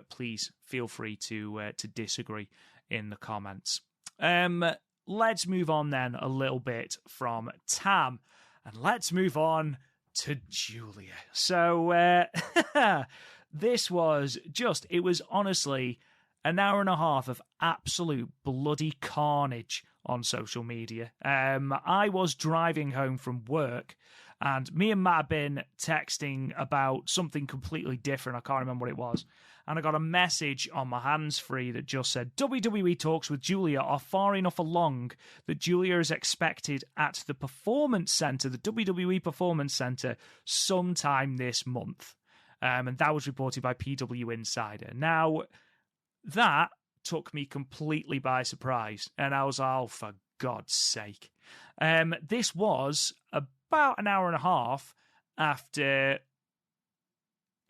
Please feel free to disagree in the comments. Let's move on then a little bit from Tam. And let's move on to Giulia. So this was it was honestly an hour and a half of absolute bloody carnage on social media. I was driving home from work, and me and Matt have been texting about something completely different. I can't remember what it was. And I got a message on my hands-free that just said, WWE talks with Giulia are far enough along that Giulia is expected at the Performance Center, the WWE Performance Center, sometime this month. And that was reported by PW Insider. Now, that took me completely by surprise. And I was like, oh, for God's sake. This was about an hour and a half after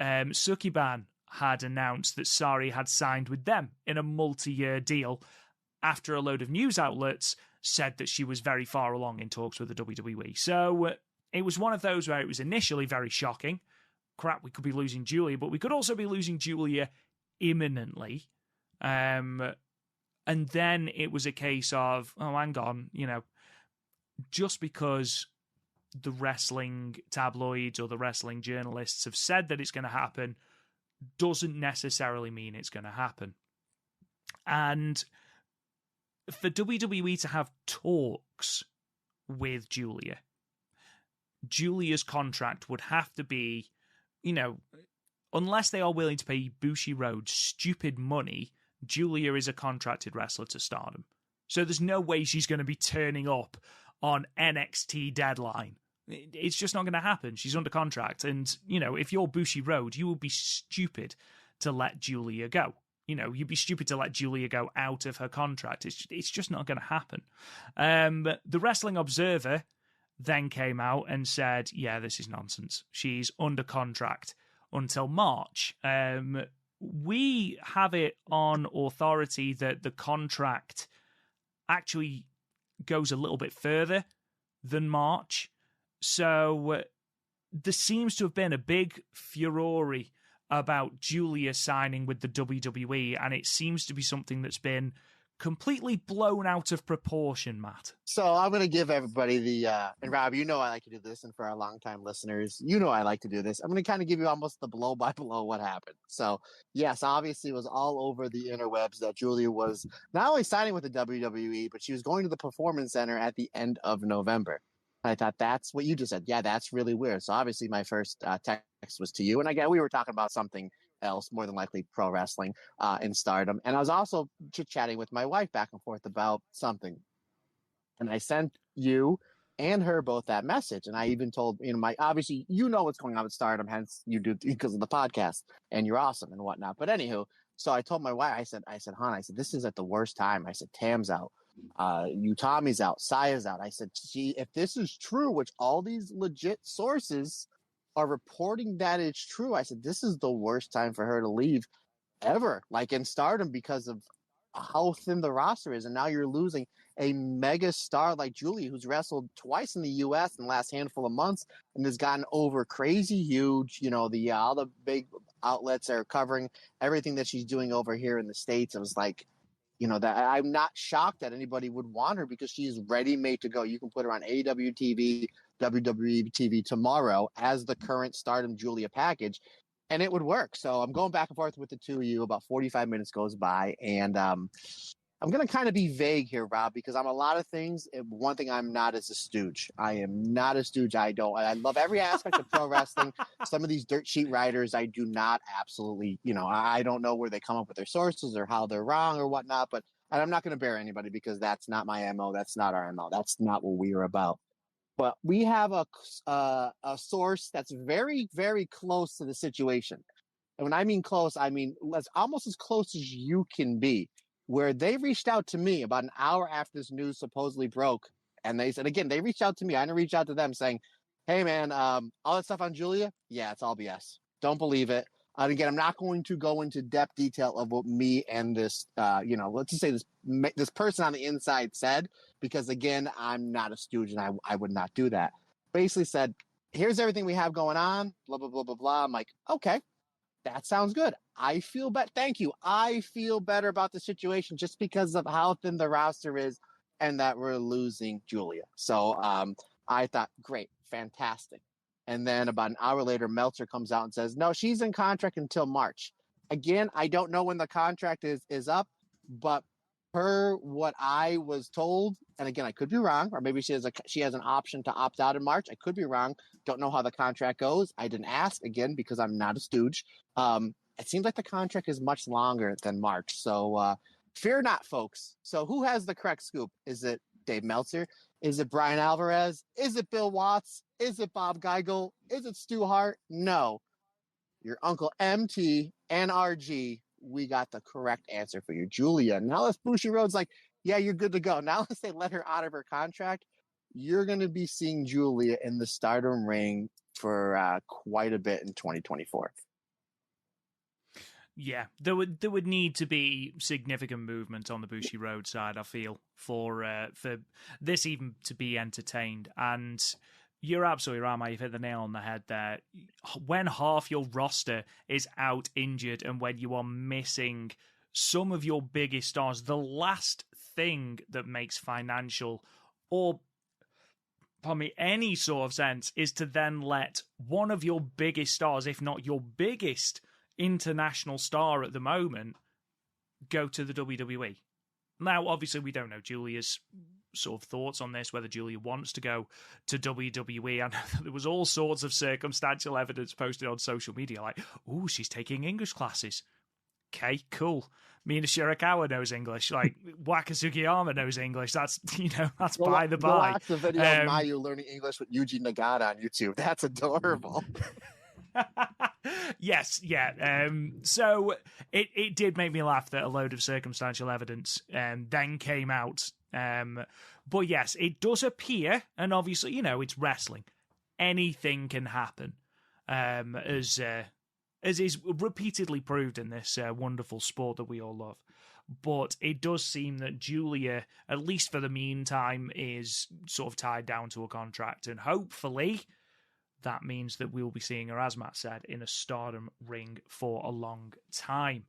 Sukiban had announced that Sari had signed with them in a multi-year deal after a load of news outlets said that she was very far along in talks with the WWE. So it was one of those where it was initially very shocking. Crap, we could be losing Giulia, but we could also be losing Giulia imminently. And then it was a case of, oh, hang on, just because the wrestling tabloids or the wrestling journalists have said that it's going to happen doesn't necessarily mean it's going to happen. And for WWE to have talks with Giulia's contract would have to be, unless they are willing to pay Bushiroad stupid money, Giulia is a contracted wrestler to Stardom. So there's no way she's going to be turning up on NXT Deadline. It's just not going to happen. She's under contract. And, if you're Bushiroad, you would be stupid to let Giulia go. You'd be stupid to let Giulia go out of her contract. It's just not going to happen. The Wrestling Observer then came out and said, yeah, this is nonsense. She's under contract until March. We have it on authority that the contract actually goes a little bit further than March. So there seems to have been a big furore about Giulia signing with the WWE, and it seems to be something that's been completely blown out of proportion, Matt. So I'm going to give everybody and Rob, I like to do this, and for our longtime listeners, I like to do this. I'm going to kind of give you almost the blow by blow what happened. So yes, obviously it was all over the interwebs that Giulia was not only signing with the WWE, but she was going to the Performance Center at the end of November. I thought that's what you just said. Yeah, that's really weird. So obviously my first text was to you. And again, we were talking about something else, more than likely pro wrestling in Stardom. And I was also chit-chatting with my wife back and forth about something. And I sent you and her both that message. And I even told, obviously, what's going on with Stardom, hence you do because of the podcast and you're awesome and whatnot. But anywho, so I told my wife, I said, hon, this is at the worst time. I said, Tam's out. Utami's out, Saya's out. I said, if this is true, which all these legit sources are reporting that it's true, I said, this is the worst time for her to leave ever, like in Stardom, because of how thin the roster is. And now you're losing a mega star like Giulia, who's wrestled twice in the U.S. in the last handful of months and has gotten over crazy huge. All the big outlets are covering everything that she's doing over here in the States. It was like, that I'm not shocked that anybody would want her because she's ready-made to go. You can put her on AEW TV, WWE TV tomorrow as the current Stardom Giulia package, and it would work. So I'm going back and forth with the two of you. About 45 minutes goes by, and I'm going to kind of be vague here, Rob, because I'm a lot of things. One thing I'm not is a stooge. I am not a stooge. I love every aspect of pro wrestling. Some of these dirt sheet writers, I do not absolutely, I don't know where they come up with their sources or how they're wrong or whatnot, and I'm not going to bear anybody because that's not my MO. That's not our MO. That's not what we are about. But we have a source that's very, very close to the situation. And when I mean close, I mean almost as close as you can be, where they reached out to me about an hour after this news supposedly broke. And they said, again, they reached out to me. I didn't reach out to them saying, hey, man, all that stuff on Giulia, yeah, it's all BS. Don't believe it. And again, I'm not going to go into depth detail of what me and this, let's just say this person on the inside said, because again, I'm not a stooge and I would not do that. Basically said, here's everything we have going on, blah, blah, blah, blah, blah. I'm like, okay, that sounds good. I feel better. Thank you. I feel better about the situation just because of how thin the roster is and that we're losing Giulia. So I thought, great, fantastic. And then about an hour later, Meltzer comes out and says, no, she's in contract until March. Again, I don't know when the contract is up, but per what I was told, and again, I could be wrong, or maybe she has an option to opt out in March. I could be wrong. Don't know how the contract goes. I didn't ask, again, because I'm not a stooge. It seems like the contract is much longer than March. So fear not, folks. So who has the correct scoop? Is it Dave Meltzer? Is it Brian Alvarez? Is it Bill Watts? Is it Bob Geigel? Is it Stu Hart? No. Your Uncle MT and RG, we got the correct answer for you. Giulia. Now let's Bushiroad's like, yeah, you're good to go. Now let's say let her out of her contract. You're going to be seeing Giulia in the Stardom ring for quite a bit in 2024. Yeah, there would need to be significant movement on the Bushiroad side, I feel, for this even to be entertained. And you're absolutely right, mate. You've hit the nail on the head there. When half your roster is out injured and when you are missing some of your biggest stars, the last thing that makes financial or any sort of sense is to then let one of your biggest stars, if not your biggest international star at the moment, go to the WWE. Now, obviously, we don't know Giulia's sort of thoughts on this, whether Giulia wants to go to WWE. I know that there was all sorts of circumstantial evidence posted on social media, like, oh, she's taking English classes. Okay, cool. Mina Shirakawa knows English. Like, Waka Sugiyama knows English. That's, that's by the by. Watch the video of Mayu learning English with Yuji Nagata on YouTube. That's adorable. Yes, yeah. So it did make me laugh that a load of circumstantial evidence then came out. But yes, it does appear, and obviously, it's wrestling. Anything can happen, as is repeatedly proved in this wonderful sport that we all love. But it does seem that Giulia, at least for the meantime, is sort of tied down to a contract, and hopefully that means that we'll be seeing her, as Matt said, in a Stardom ring for a long time.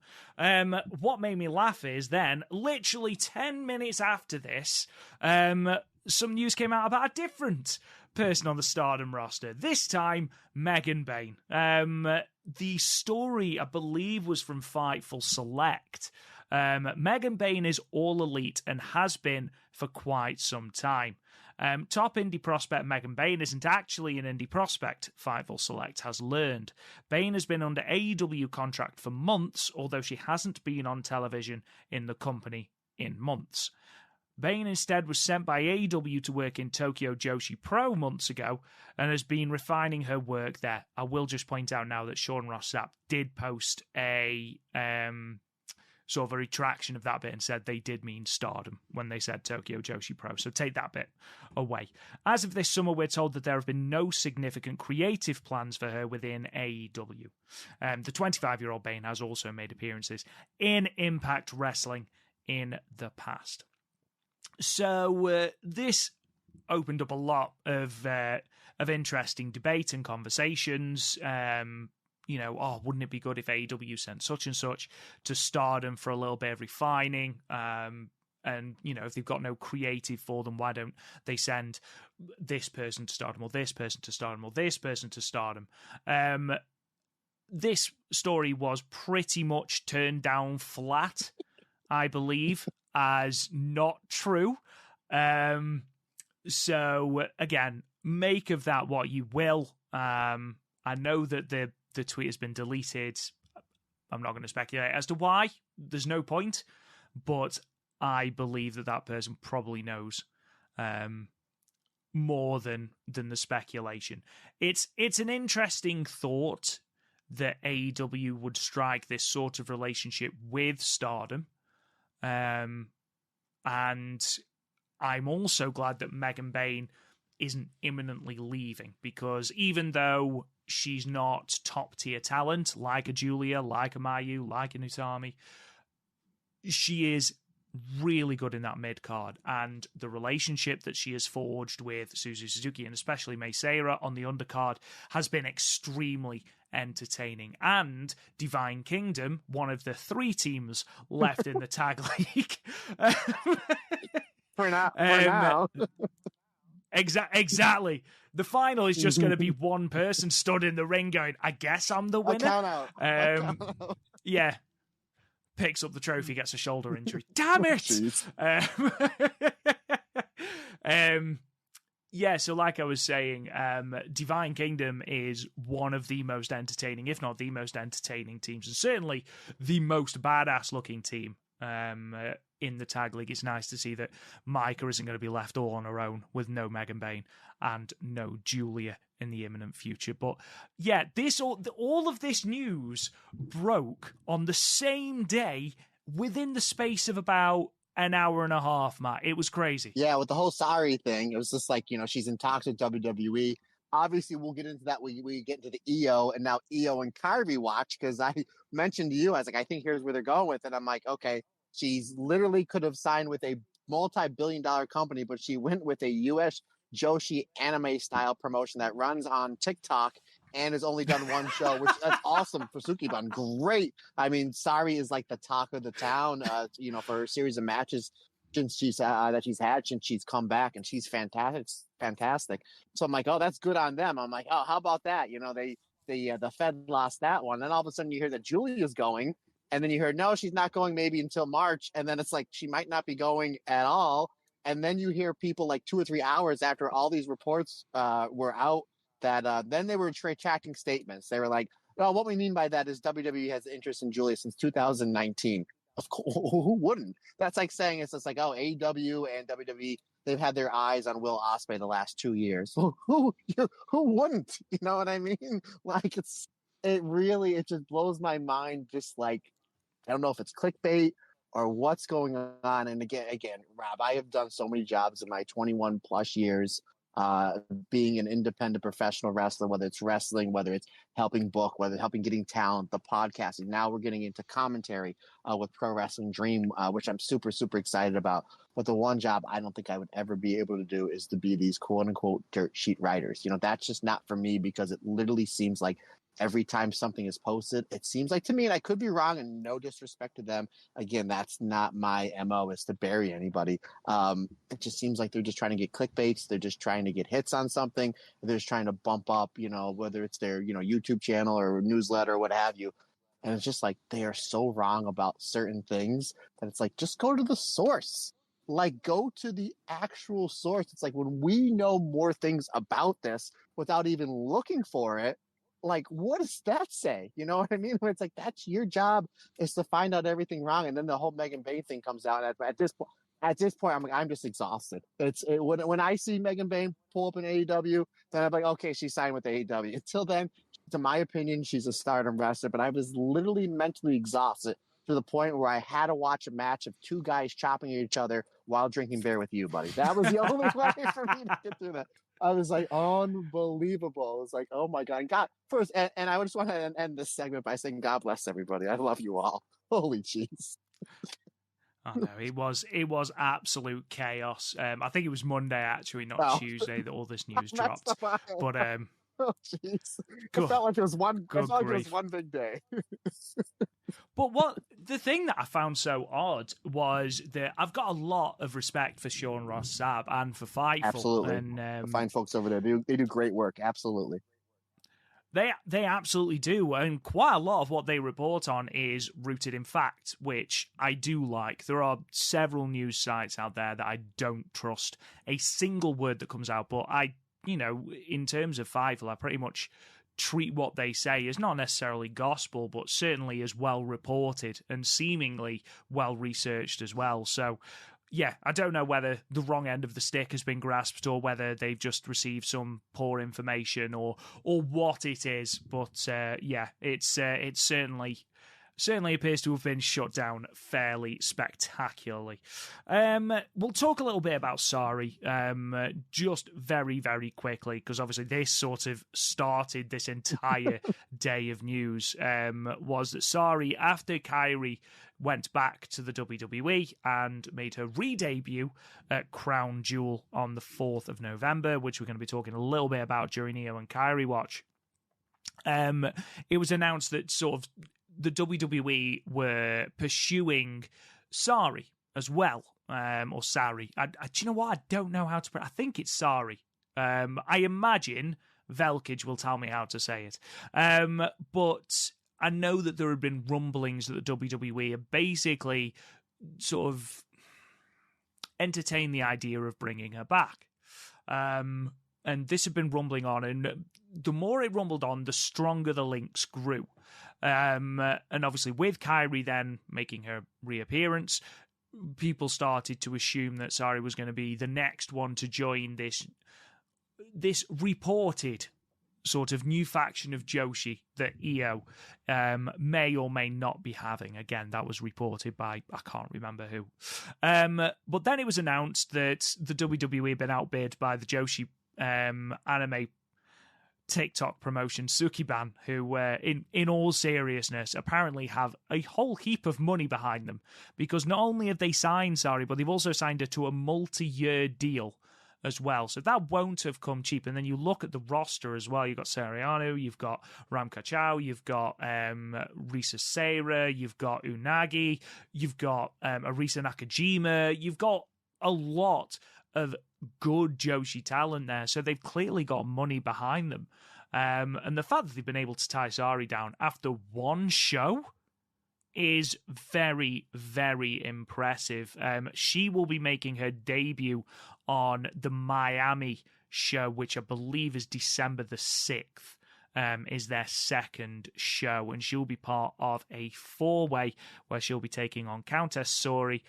What made me laugh is then, literally 10 minutes after this, some news came out about a different person on the Stardom roster. This time, Megan Bayne. The story, I believe, was from Fightful Select. Megan Bayne is all elite and has been for quite some time. Top indie prospect Megan Bayne isn't actually an indie prospect, Fightful Select has learned. Bayne has been under AEW contract for months, although she hasn't been on television in the company in months. Bayne instead was sent by AEW to work in Tokyo Joshi Pro months ago and has been refining her work there. I will just point out now that Sean Ross Sapp did post a sort of a retraction of that bit and said they did mean Stardom when they said Tokyo Joshi Pro. So take that bit away. As of this summer, we're told that there have been no significant creative plans for her within AEW. The 25-year-old Bayne has also made appearances in Impact Wrestling in the past. So this opened up a lot of interesting debate and conversations. Wouldn't it be good if AEW sent such and such to Stardom for a little bit of refining? And, if they've got no creative for them, why don't they send this person to Stardom or this person to Stardom or this person to Stardom? This story was pretty much turned down flat, I believe, as not true. So again, make of that what you will. I know that the tweet has been deleted. I'm not going to speculate as to why. There's no point. But I believe that person probably knows more than the speculation. It's an interesting thought that AEW would strike this sort of relationship with Stardom. And I'm also glad that Megan Bayne isn't imminently leaving, because even though she's not top-tier talent like a Giulia, like a Mayu, like a Utami, she is really good in that mid-card, and the relationship that she has forged with Suzu Suzuki and especially Mei Seira on the undercard has been extremely entertaining. And Divine Kingdom, one of the 3 teams left in the tag league. For now. Exactly. The final is just going to be one person stood in the ring going, I guess I'm the winner. Count out. Yeah. Picks up the trophy, gets a shoulder injury. Damn it! So like I was saying, Divine Kingdom is one of the most entertaining, if not the most entertaining teams, and certainly the most badass-looking team in the tag league. It's nice to see that Micah isn't going to be left all on her own with no Megan Bayne and no Giulia in the imminent future. But yeah, all of this news broke on the same day within the space of about an hour and a half, Matt. It was crazy. Yeah, with the whole Sari thing, it was just like, she's in talks with WWE. Obviously, we'll get into that when we get into the EO and now EO and Carvey watch, because I mentioned to you, I was like, I think here's where they're going with it. I'm like, okay, she's literally could have signed with a multi-billion-dollar company, but she went with a U.S. Joshi anime style promotion that runs on TikTok and has only done one show, which that's awesome for Sukiban. Great. I mean, Sari is like the talk of the town, for her series of matches since she's come back, and she's fantastic. So I'm like, oh, that's good on them. I'm like, oh, how about that? The Fed lost that one. Then all of a sudden you hear that Giulia's going, and then you hear, no, she's not going maybe until March. And then it's like, she might not be going at all. And then you hear people like 2 or 3 hours after all these reports were out that then they were retracting statements. They were like, well, what we mean by that is WWE has interest in Giulia since 2019. Of course, who wouldn't? That's like saying it's just like, oh, AEW and WWE, they've had their eyes on Will Ospreay the last 2 years. Who wouldn't? You know what I mean? Like it just blows my mind. Just like, I don't know if it's clickbait or what's going on. And again, Rob, I have done so many jobs in my 21 plus years, being an independent professional wrestler, whether it's wrestling, whether it's helping book, whether it's helping getting talent, the podcasting. Now we're getting into commentary with Pro Wrestling Dream, which I'm super, super excited about. But the one job I don't think I would ever be able to do is to be these quote unquote dirt sheet writers. That's just not for me, because it literally seems like every time something is posted, it seems like to me, and I could be wrong, and no disrespect to them. Again, that's not my MO, is to bury anybody. It just seems like they're just trying to get clickbaits. They're just trying to get hits on something. They're just trying to bump up, whether it's their, YouTube channel or newsletter or what have you. And it's just like, they are so wrong about certain things that it's like, just go to the source. Like, go to the actual source. It's like when we know more things about this without even looking for it, like, what does that say? You know what I mean? Where it's like, that's your job, is to find out everything wrong. And then the whole Megan Bayne thing comes out. At this point, I'm just exhausted. When I see Megan Bayne pull up in AEW, then I'm like, okay, she's signed with AEW. Until then, to my opinion, she's a Stardom wrestler. But I was literally mentally exhausted to the point where I had to watch a match of two guys chopping at each other while drinking beer with you, buddy. That was the only way for me to get through that. I was like, unbelievable. I was like, oh my God. And God, first, and I just want to end this segment by saying, God bless everybody. I love you all. Holy jeez. Oh no, it was absolute chaos. I think it was Monday actually, not Tuesday, that all this news dropped. But oh jeez, it felt like it was one. It felt like it was one big day. But the thing that I found so odd was that I've got a lot of respect for Sean Ross Sapp and for Fightful. Absolutely, and the fine folks over there, they do great work. Absolutely. They absolutely do, and quite a lot of what they report on is rooted in fact, which I do like. There are several news sites out there that I don't trust a single word that comes out, but in terms of Fightful, I pretty much treat what they say as not necessarily gospel, but certainly as well reported and seemingly well researched as well. So, yeah, I don't know whether the wrong end of the stick has been grasped or whether they've just received some poor information or what it is. But it certainly appears to have been shut down fairly spectacularly. We'll talk a little bit about Sari just very, very quickly, because obviously this sort of started this entire day of news, was that Sari, after Kairi went back to the WWE and made her re-debut at Crown Jewel on the 4th of November, which we're going to be talking a little bit about during Io and Kairi Watch. It was announced that sort of the WWE were pursuing Sari as well, or Sari. Do you know what? I don't know how to pronounce. I think it's Sari. I imagine Velkage will tell me how to say it. But I know that there have been rumblings that the WWE have basically sort of entertained the idea of bringing her back. And this had been rumbling on, and the more it rumbled on, the stronger the links grew. And obviously with Kairi then making her reappearance, people started to assume that Sari was going to be the next one to join this reported sort of new faction of Joshi that Io may or may not be having. Again, that was reported by, I can't remember who. But then it was announced that the WWE had been outbid by the Joshi anime TikTok promotion Sukiban, who in all seriousness apparently have a whole heap of money behind them, because not only have they signed Sari, but they've also signed her to a multi-year deal as well. So that won't have come cheap. And then you look at the roster as well. You've got Seriano, you've got Ram Kachao, you've got Risa Seira, you've got Unagi, you've got Arisa Nakajima, you've got a lot of good Joshi talent there. So they've clearly got money behind them. And the fact that they've been able to tie Sari down after one show is very, very impressive. She will be making her debut on the Miami show, which I believe is December the 6th, is their second show. And she'll be part of a four-way where she'll be taking on Countess Saori,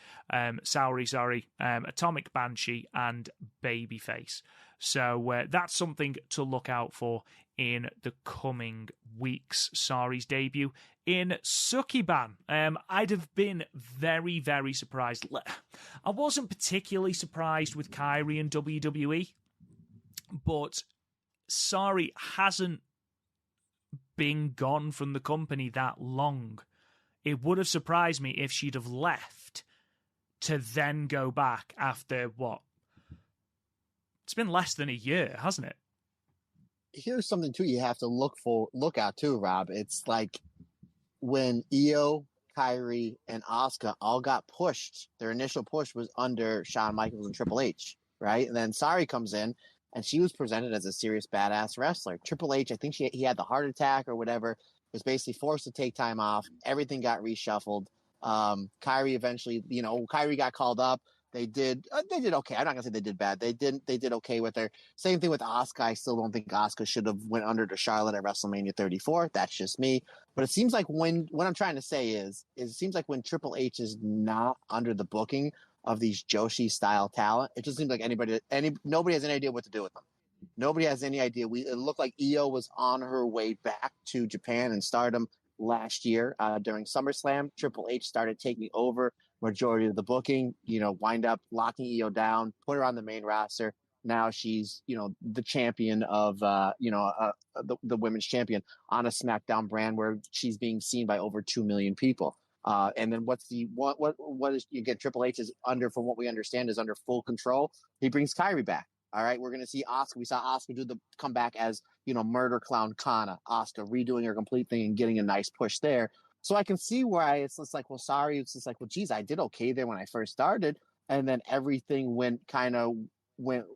Atomic Banshee, and Babyface. So that's something to look out for in the coming weeks. Sari's debut in Sukiban. I'd have been very, very surprised. I wasn't particularly surprised with Kairi and WWE, but Sari hasn't been gone from the company that long. It would have surprised me if she'd have left to then go back after what? It's been less than a year, hasn't it? Here's something too you have to look at too, Rob. It's like when Io, Kairi, and Asuka all got pushed. Their initial push was under Shawn Michaels and Triple H, right? And then Sari comes in, and she was presented as a serious badass wrestler. Triple H, I think he had the heart attack or whatever, was basically forced to take time off. Everything got reshuffled. Kairi eventually, Kairi got called up. They did okay. I'm not gonna say they did bad. They did okay with her. Same thing with Asuka. I still don't think Asuka should have went under to Charlotte at WrestleMania 34. That's just me. But it seems like what I'm trying to say is it seems like when Triple H is not under the booking of these Joshi style talent, it just seems like nobody has any idea what to do with them. Nobody has any idea. It looked like Io was on her way back to Japan and Stardom last year during SummerSlam. Triple H started taking over majority of the booking, wind up locking Io down, put her on the main roster. Now she's, the champion of, the women's champion on a SmackDown brand where she's being seen by over 2 million people. And then what is, you get Triple H is under, from what we understand, is under full control. He brings Kyrie back. All right. We're going to see Asuka. We saw Asuka do the comeback as, murder clown Kana. Asuka redoing her complete thing and getting a nice push there. So I can see why it's just like, well, sorry. It's just like, well, geez, I did okay there when I first started. And then everything went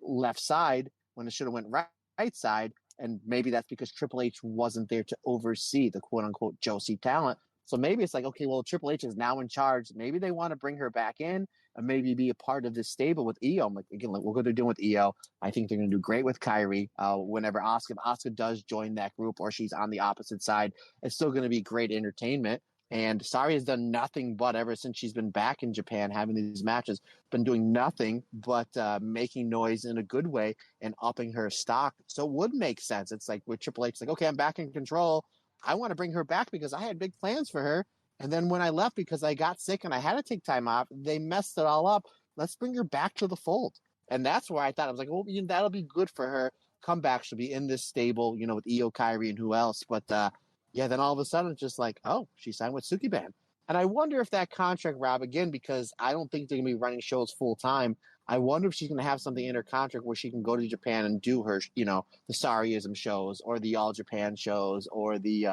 left side when it should have went right side. And maybe that's because Triple H wasn't there to oversee the quote unquote Josie talent. So maybe it's like, okay, well, Triple H is now in charge. Maybe they want to bring her back in and maybe be a part of this stable with Io. I'm like, again, like, what they're doing with Io. I think they're going to do great with Kyrie. Whenever Asuka does join that group or she's on the opposite side, it's still going to be great entertainment. And Sari has done nothing but ever since she's been back in Japan having these matches, been doing nothing but making noise in a good way and upping her stock. So it would make sense. It's like with Triple H, like, okay, I'm back in control. I want to bring her back because I had big plans for her. And then when I left because I got sick and I had to take time off, they messed it all up. Let's bring her back to the fold. And that's where I thought, I was like, well, that'll be good for her. Comeback, she'll be in this stable, with Io, Kyrie, and who else. But then all of a sudden it's just like, oh, she signed with Sukiban. And I wonder if that contract, Rob, again, because I don't think they're going to be running shows full time. I wonder if she's going to have something in her contract where she can go to Japan and do her, the Sariism shows or the All Japan shows or the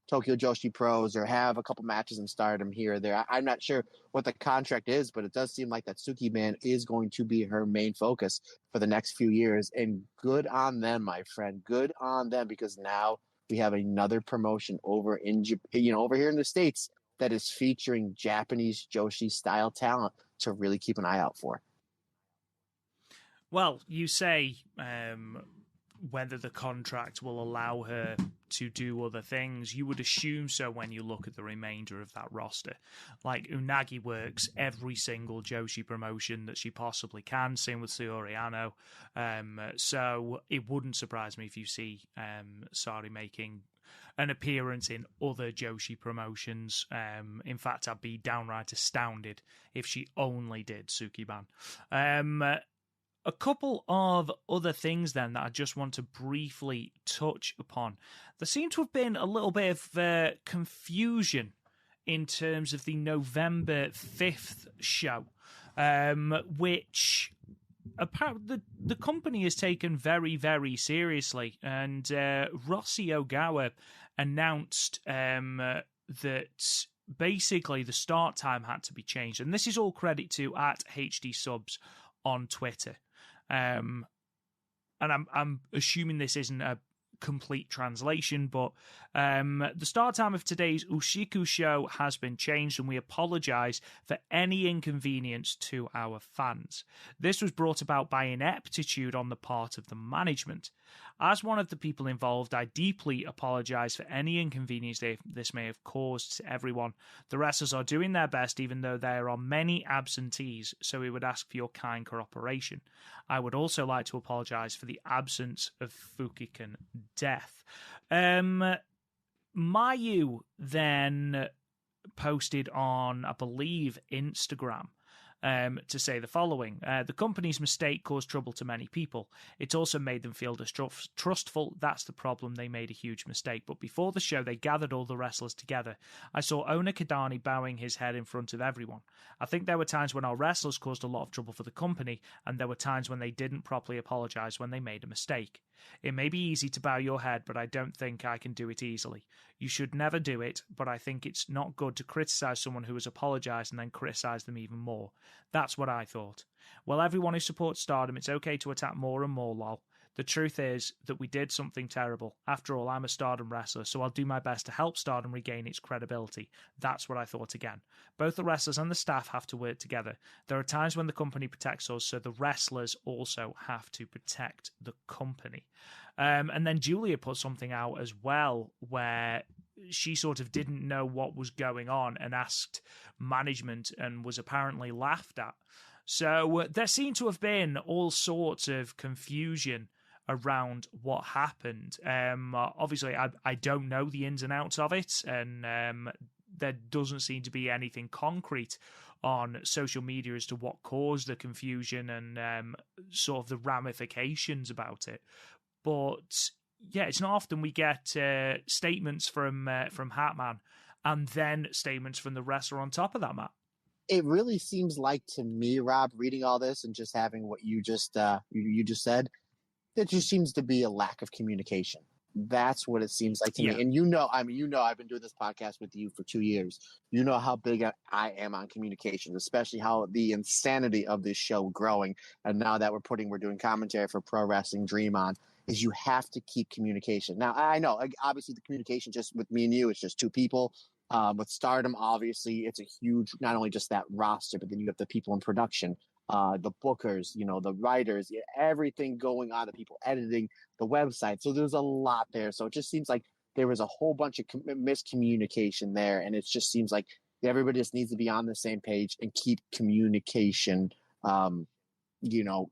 Tokyo Joshi Pros or have a couple matches in Stardom here or there. I'm not sure what the contract is, but it does seem like that Sukiban is going to be her main focus for the next few years. And good on them, my friend. Good on them, because now we have another promotion over in over here in the States that is featuring Japanese Joshi style talent to really keep an eye out for. Well, you say whether the contract will allow her to do other things. You would assume so when you look at the remainder of that roster. Like, Unagi works every single Joshi promotion that she possibly can. Same with Saori Ano. So it wouldn't surprise me if you see Sari making an appearance in other Joshi promotions. In fact, I'd be downright astounded if she only did Sukiban. A couple of other things then that I just want to briefly touch upon. There seemed to have been a little bit of confusion in terms of the November 5th show, which apparently the company has taken very, very seriously. And Rossi Ogawa announced that basically the start time had to be changed. And this is all credit to @HD Subs on Twitter. And I'm assuming this isn't a complete translation, but the start time of today's Ushiku show has been changed, and we apologise for any inconvenience to our fans. This was brought about by ineptitude on the part of the management. As one of the people involved, I deeply apologise for any inconvenience this may have caused to everyone. The wrestlers are doing their best, even though there are many absentees, so we would ask for your kind cooperation. I would also like to apologise for the absence of Fukiken death. Mayu then posted on, I believe, Instagram, to say the following. The company's mistake caused trouble to many people. It also made them feel distrustful. That's the problem. They made a huge mistake. But before the show, they gathered all the wrestlers together. I saw Ona Kadani bowing his head in front of everyone. I think there were times when our wrestlers caused a lot of trouble for the company, and there were times when they didn't properly apologise when they made a mistake. It may be easy to bow your head, but I don't think I can do it easily. You should never do it, but I think it's not good to criticise someone who has apologised and then criticise them even more. That's what I thought. Well, everyone who supports Stardom, it's okay to attack more and more, lol. The truth is that we did something terrible. After all, I'm a Stardom wrestler, so I'll do my best to help Stardom regain its credibility. That's what I thought again. Both the wrestlers and the staff have to work together. There are times when the company protects us, so the wrestlers also have to protect the company. And then Giulia put something out as well where she sort of didn't know what was going on and asked management and was apparently laughed at. So there seemed to have been all sorts of confusion around what happened. Obviously, I don't know the ins and outs of it, and there doesn't seem to be anything concrete on social media as to what caused the confusion and sort of the ramifications about it. But yeah, it's not often we get statements from Hatman and then statements from the wrestler on top of that, Matt. It really seems like to me, Rob, reading all this and just having what you just you just said, there just seems to be a lack of communication. That's what it seems like to me. And I've been doing this podcast with you for 2 years. You know how big I am on communication, especially how the insanity of this show growing. And now that we're doing commentary for Pro Wrestling Dream On, is you have to keep communication. Now, I know, obviously, the communication just with me and you, it's just two people. With Stardom, obviously, it's a huge, not only just that roster, but then you have the people in production, the bookers, the writers, everything going on, the people editing the website. So there's a lot there. So it just seems like there was a whole bunch of miscommunication there. And it just seems like everybody just needs to be on the same page and keep communication,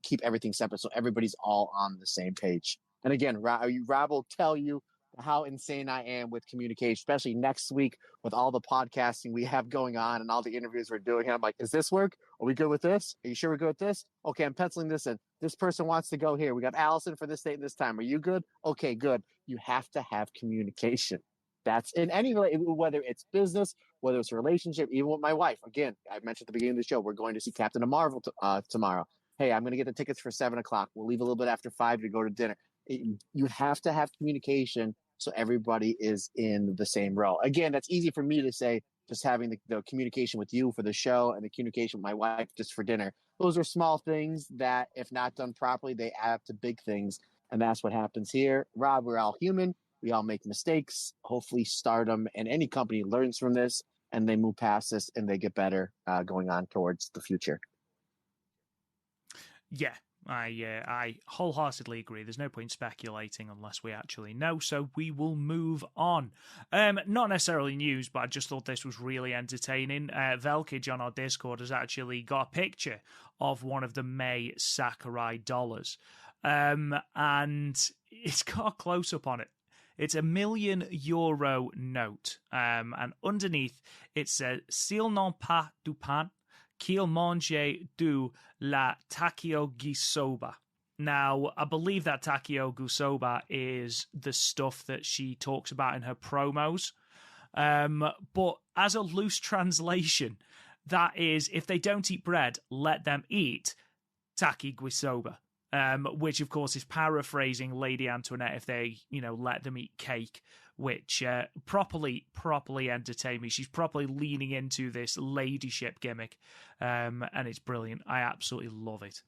keep everything separate so everybody's all on the same page. And again, Rob will tell you how insane I am with communication, especially next week with all the podcasting we have going on and all the interviews we're doing. And I'm like, is this work? Are we good with this? Are you sure we're good with this? Okay, I'm penciling this in. This person wants to go here. We got Allison for this date and this time. Are you good? Okay, good. You have to have communication. That's in any, whether it's business, whether it's a relationship, even with my wife. Again, I mentioned at the beginning of the show, we're going to see Captain Marvel tomorrow. Hey, I'm going to get the tickets for 7:00. We'll leave a little bit after 5 to go to dinner. You have to have communication so everybody is in the same row. Again, that's easy for me to say, just having the communication with you for the show and the communication with my wife just for dinner. Those are small things that, if not done properly, they add up to big things. And that's what happens here. Rob, we're all human. We all make mistakes. Hopefully Stardom and any company learns from this and they move past this and they get better going on towards the future. Yeah. I wholeheartedly agree. There's no point speculating unless we actually know, so we will move on. Not necessarily news, but I just thought this was really entertaining. Velkage on our Discord has actually got a picture of one of the May Sakurai dollars, and it's got a close-up on it. It's €1 million note, and underneath it says "S'il n'ont pas du pain, qu'il mange du la takio-gisoba." Now, I believe that takio-gisoba is the stuff that she talks about in her promos. But as a loose translation, that is, if they don't eat bread, let them eat taki-gisoba. Which, of course, is paraphrasing Lady Antoinette if they, let them eat cake, which properly entertained me. She's properly leaning into this ladyship gimmick, and it's brilliant. I absolutely love it.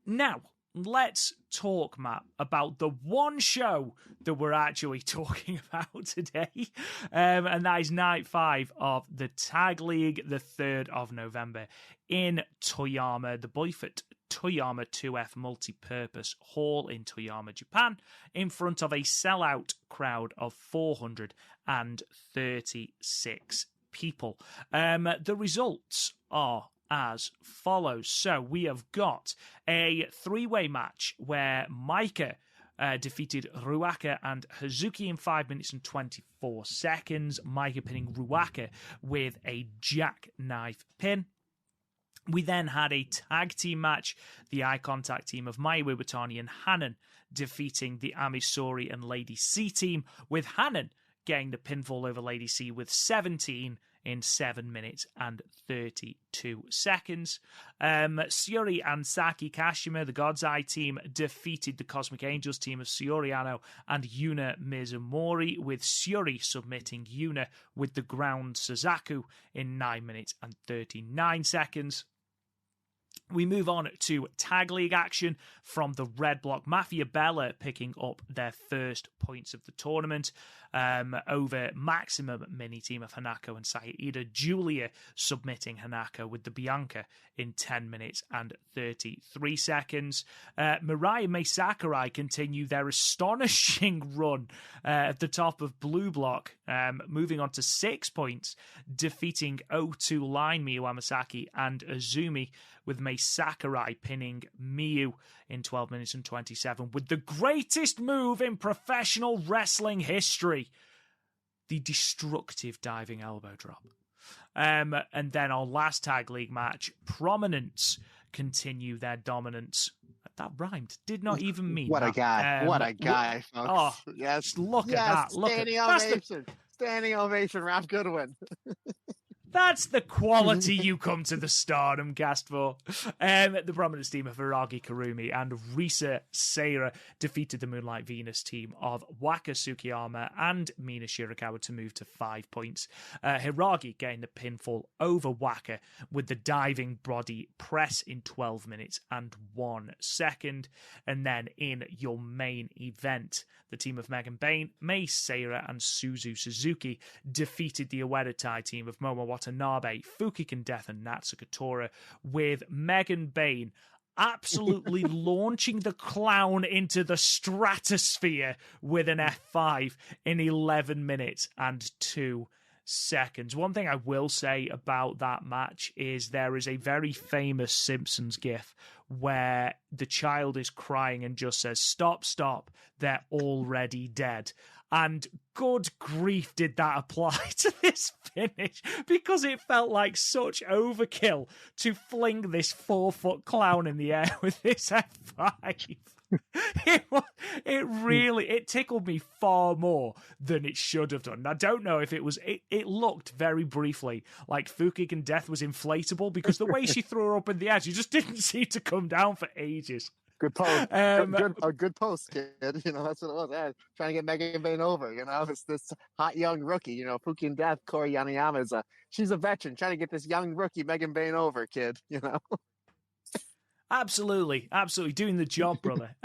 Now, let's talk, Matt, about the one show that we're actually talking about today, and that is Night 5 of the Tag League, the 3rd of November, in Toyama, the Boyfort Toyama 2F Multi-Purpose Hall in Toyama, Japan, in front of a sellout crowd of 436 people. The results are as follows. So we have got a three-way match where Maika defeated Ruaka and Hazuki in 5 minutes and 24 seconds. Maika pinning Ruaka with a jackknife pin. We then had a tag team match, the Eye Contact team of Mai Iwatani and Hanan defeating the Amisori and Lady C team, with Hanan getting the pinfall over Lady C with 17 in 7 minutes and 32 seconds. Syuri and Saki Kashima, the God's Eye team, defeated the Cosmic Angels team of Syuri Ano and Yuna Mizumori, with Syuri submitting Yuna with the ground Suzaku in 9 minutes and 39 seconds. We move on to Tag League action from the red block. Mafia Bella picking up their first points of the tournament over Maximum mini team of Hanako and Saida. Giulia submitting Hanako with the Bianca in 10 minutes and 33 seconds. Mirai and Mei Sakurai continue their astonishing run at the top of blue block, moving on to 6 points, defeating O2 Line, Miyu Amasaki and Azumi, with Mei Sakurai pinning Miyu in 12 minutes and 27 with the greatest move in professional wrestling history, the destructive diving elbow drop. And then our last tag league match, Prominence continue their dominance. That rhymed. Did not even mean what that. A guy. What a guy, folks. Oh, yes. Look at that. Look standing at ovation. Standing ovation, Ralph Goodwin. That's the quality you come to the Stardom cast for. The Prominence team of Hiragi Kurumi and Risa Seira defeated the Moonlight Venus team of Waka Tsukiyama and Mina Shirakawa to move to 5 points. Hiragi getting the pinfall over Waka with the diving body press in 12 minutes and 1 second. And then in your main event, the team of Megan Bayne, Mei Seira and Suzu Suzuki defeated the Ueda Tai team of Momo Watanabe, Fukigen Death and Natsuka Tora, with Megan Bayne absolutely launching the clown into the stratosphere with an F5 in 11 minutes and 2 seconds. One thing I will say about that match is there is a very famous Simpsons gif where the child is crying and just says, "Stop, stop, they're already dead." And good grief did that apply to this finish, because it felt like such overkill to fling this 4-foot clown in the air with this F5. It tickled me far more than it should have done. I don't know if it looked very briefly like Fukigen Death was inflatable, because the way she threw her up in the air, she just didn't seem to come down for ages. Good post. Good post, kid. That's what it was. Yeah, trying to get Megan Bayne over. It's this hot young rookie. Fukigen Death, Corey Yanayama she's a veteran trying to get this young rookie Megan Bayne over, kid. Absolutely doing the job, brother.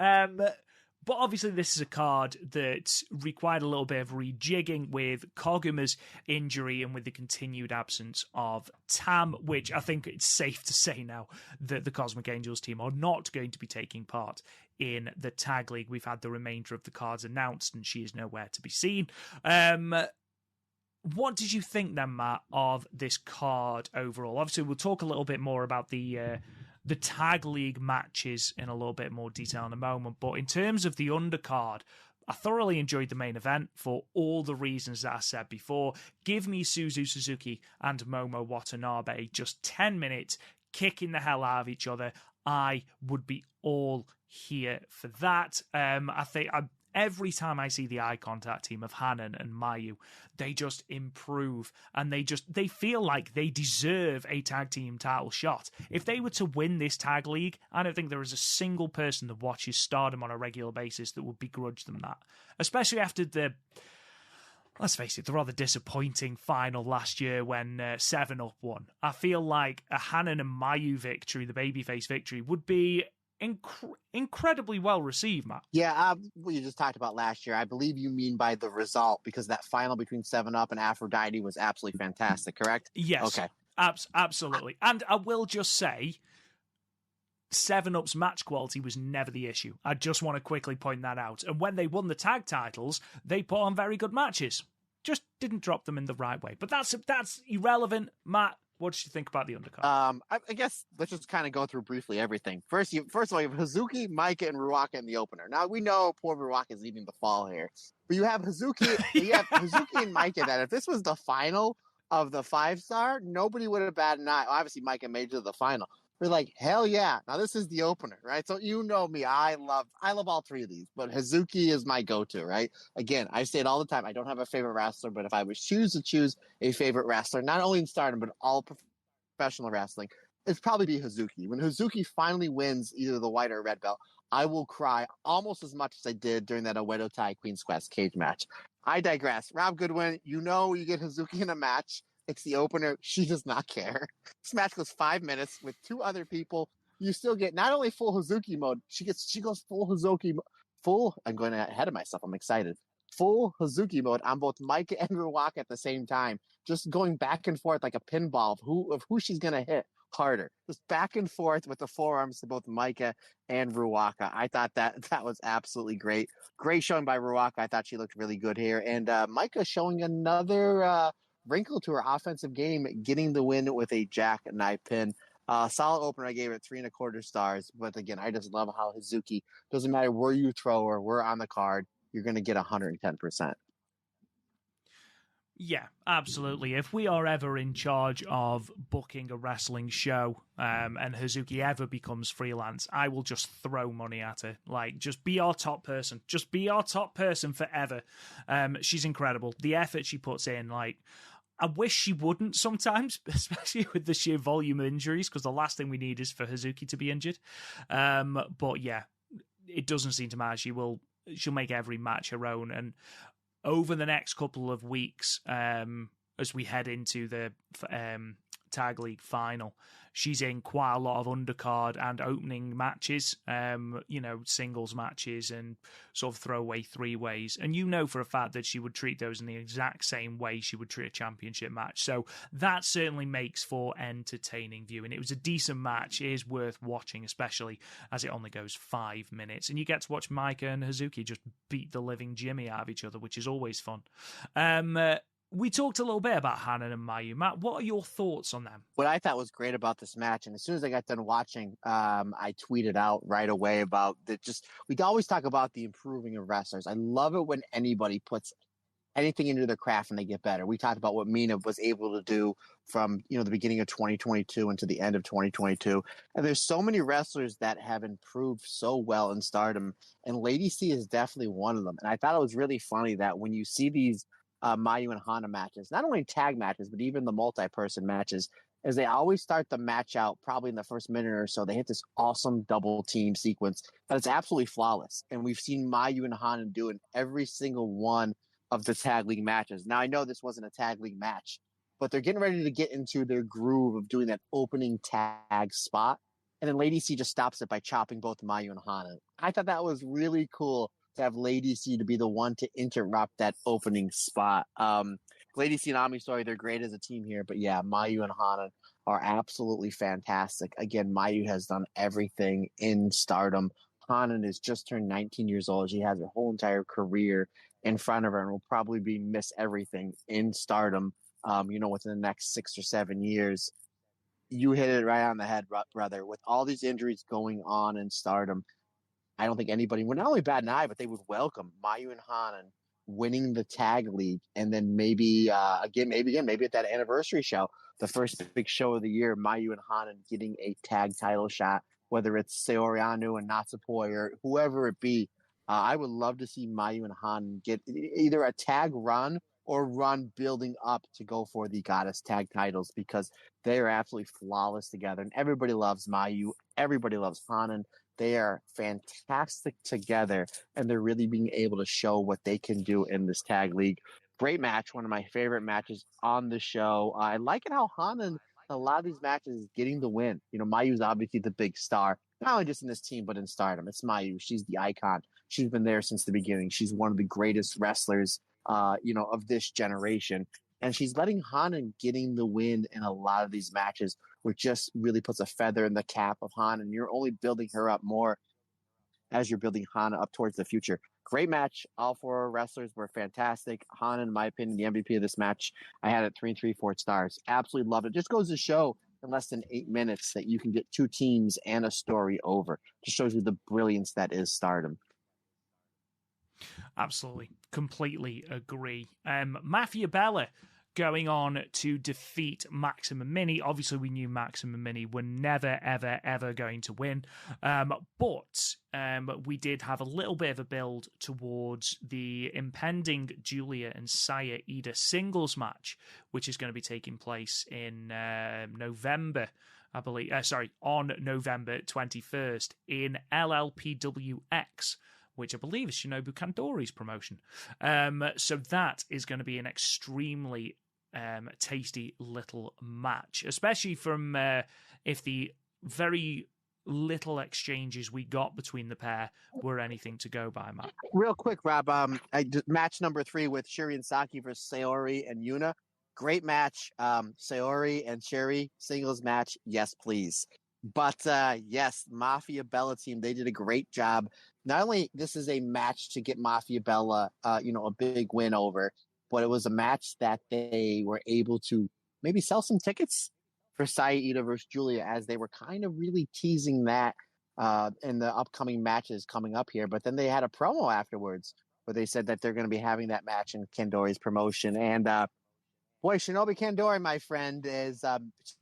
But obviously this is a card that required a little bit of rejigging with Koguma's injury and with the continued absence of Tam, which I think it's safe to say now that the Cosmic Angels team are not going to be taking part in the Tag League. We've had the remainder of the cards announced and she is nowhere to be seen. What did you think then, Matt, of this card overall? Obviously, we'll talk a little bit more about the Tag League matches in a little bit more detail in a moment. But in terms of the undercard, I thoroughly enjoyed the main event for all the reasons that I said before. Give me Suzu Suzuki and Momo Watanabe just 10 minutes kicking the hell out of each other. I would be all here for that. I think every time I see the eye contact team of Hanan and Mayu, they just improve and they feel like they deserve a tag team title shot. If they were to win this tag league, I don't think there is a single person that watches Stardom on a regular basis that would begrudge them that. Especially after let's face it, the rather disappointing final last year when 7-Up won. I feel like a Hanan and Mayu victory, the babyface victory, would be incredibly well received, Matt. Yeah, what you just talked about last year, I believe you mean by the result, because that final between 7-Up and Aphrodite was absolutely fantastic, correct? Yes. Okay. Absolutely. And I will just say, 7-Up's match quality was never the issue. I just want to quickly point that out. And when they won the tag titles, they put on very good matches. Just didn't drop them in the right way. But that's irrelevant. Matt, what did you think about the undercard? I guess let's just kind of go through briefly everything. First of all, you have Hazuki, Maika, and Ruaka in the opener. Now, we know poor Ruaka is leading the fall here. But you have Hazuki and Maika that if this was the final of the 5-star, nobody would have batted an eye. Obviously, Maika made it to the final. We're like, hell yeah. Now, this is the opener, right? So you know me. I love all three of these, but Hazuki is my go-to, right? Again, I say it all the time. I don't have a favorite wrestler, but if I was to choose a favorite wrestler, not only in Stardom, but all professional wrestling, it'd probably be Hazuki. When Hazuki finally wins either the white or red belt, I will cry almost as much as I did during that Oedo Tai Queen's Quest cage match. I digress. Rob Goodwin, you get Hazuki in a match. It's the opener. She does not care. This match goes 5 minutes with two other people. You still get not only full Hazuki mode, she goes full Hazuki, I'm going ahead of myself. I'm excited. Full Hazuki mode on both Micah and Ruaka at the same time, just going back and forth like a pinball of who she's going to hit harder. Just back and forth with the forearms to both Micah and Ruaka. I thought that was absolutely great. Great showing by Ruaka. I thought she looked really good here. And Micah showing another wrinkle to her offensive game, getting the win with a jackknife pin. Solid opener. I gave it 3.25 stars. But again, I just love how Hazuki, doesn't matter where you throw her, we're on the card, you're going to get 110%. Yeah, absolutely. If we are ever in charge of booking a wrestling show and Hazuki ever becomes freelance, I will just throw money at her. Like, just be our top person. Just be our top person forever. She's incredible. The effort she puts in, like, I wish she wouldn't sometimes, especially with the sheer volume of injuries, because the last thing we need is for Hazuki to be injured. But yeah, it doesn't seem to matter. She'll make every match her own. And over the next couple of weeks, as we head into the Tag League final, she's in quite a lot of undercard and opening matches, singles matches and sort of throwaway three-ways. And you know for a fact that she would treat those in the exact same way she would treat a championship match. So that certainly makes for entertaining viewing. It was a decent match. It is worth watching, especially as it only goes 5 minutes. And you get to watch Micah and Hazuki just beat the living Jimmy out of each other, which is always fun. We talked a little bit about Hanan and Mayu. Matt, what are your thoughts on them? What I thought was great about this match, and as soon as I got done watching, I tweeted out right away about that. We always talk about the improving of wrestlers. I love it when anybody puts anything into their craft and they get better. We talked about what Mina was able to do from the beginning of 2022 into the end of 2022, and there's so many wrestlers that have improved so well in Stardom, and Lady C is definitely one of them. And I thought it was really funny that when you see these Mayu and Hana matches, not only tag matches, but even the multi-person matches, as they always start the match out probably in the first minute or so, they hit this awesome double team sequence that is absolutely flawless. And we've seen Mayu and Hana do in every single one of the tag league matches. Now, I know this wasn't a tag league match, but they're getting ready to get into their groove of doing that opening tag spot. And then Lady C just stops it by chopping both Mayu and Hana. I thought that was really cool to have Lady C to be the one to interrupt that opening spot. Lady C and Ami Story, they're great as a team here, but yeah, Mayu and Hana are absolutely fantastic. Again, Mayu has done everything in Stardom. Hana has just turned 19 years old. She has her whole entire career in front of her and will probably be miss everything in Stardom, within the next 6 or 7 years. You hit it right on the head, brother. With all these injuries going on in Stardom, I don't think anybody would not only bat an eye, but they would welcome Mayu and Hanan winning the tag league. And then maybe at that anniversary show, the first big show of the year, Mayu and Hanan getting a tag title shot, whether it's Saori Anou and Natsupoi or whoever it be. I would love to see Mayu and Hanan get either a tag run or run building up to go for the Goddess tag titles, because they are absolutely flawless together. And everybody loves Mayu. Everybody loves Hanan. They are fantastic together, and they're really being able to show what they can do in this tag league. Great match, one of my favorite matches on the show. I like it how Hanan, a lot of these matches, is getting the win. Mayu's obviously the big star, not only just in this team, but in Stardom. It's Mayu. She's the icon. She's been there since the beginning. She's one of the greatest wrestlers, of this generation. And she's letting Hanan getting the win in a lot of these matches, which just really puts a feather in the cap of Hanan. You're only building her up more as you're building Hana up towards the future. Great match. All four wrestlers were fantastic. Hanan, in my opinion, the MVP of this match, I had it 3.75 stars. Absolutely loved it. Just goes to show in less than 8 minutes that you can get two teams and a story over. Just shows you the brilliance that is Stardom. Absolutely. Completely agree. Mafia Bella going on to defeat Maximum Mini. Obviously, we knew Maximum Mini were never, ever, ever going to win. But we did have a little bit of a build towards the impending Giulia and Saya Ida singles match, which is going to be taking place in November, I believe. On November 21st in LLPWX, which I believe is Shinobu Kandori's promotion. So that is going to be an extremely tasty little match, especially from if the very little exchanges we got between the pair were anything to go by, Matt. Real quick, Rob. Match number 3 with Shuri and Saki versus Sayori and Yuna. Great match. Sayori and Shuri singles match. Yes, please. But yes, Mafia Bella team, they did a great job. Not only this is a match to get Mafia Bella, a big win over, but it was a match that they were able to maybe sell some tickets for Saida versus Giulia, as they were kind of really teasing that in the upcoming matches coming up here. But then they had a promo afterwards where they said that they're going to be having that match in Kandori's promotion. And boy, Shinobi Kandori, my friend,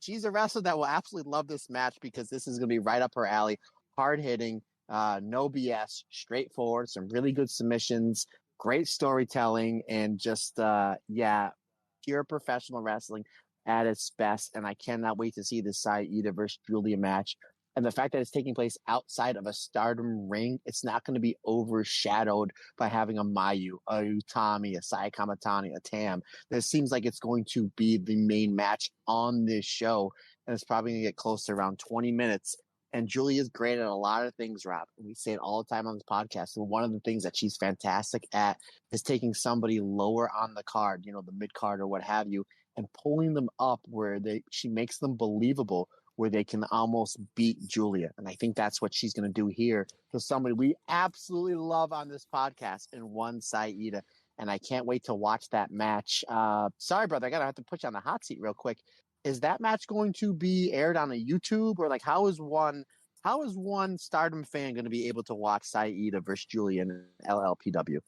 she's a wrestler that will absolutely love this match, because this is going to be right up her alley. Hard-hitting, no BS, straightforward, some really good submissions, great storytelling, and just, pure professional wrestling at its best. And I cannot wait to see this Saida versus Giulia match. And the fact that it's taking place outside of a Stardom ring, it's not going to be overshadowed by having a Mayu, a Utami, a Sai Kamatani, a Tam. This seems like it's going to be the main match on this show, and it's probably going to get close to around 20 minutes. And Giulia's great at a lot of things, Rob. We say it all the time on this podcast. And one of the things that she's fantastic at is taking somebody lower on the card, the mid card or what have you, and pulling them up where she makes them believable, where they can almost beat Giulia. And I think that's what she's going to do here to somebody we absolutely love on this podcast in one Saida. And I can't wait to watch that match. Sorry, brother, I got to have to put you on the hot seat real quick. Is that match going to be aired on a YouTube, or how is one Stardom fan going to be able to watch Saida versus Giulia in LLPW?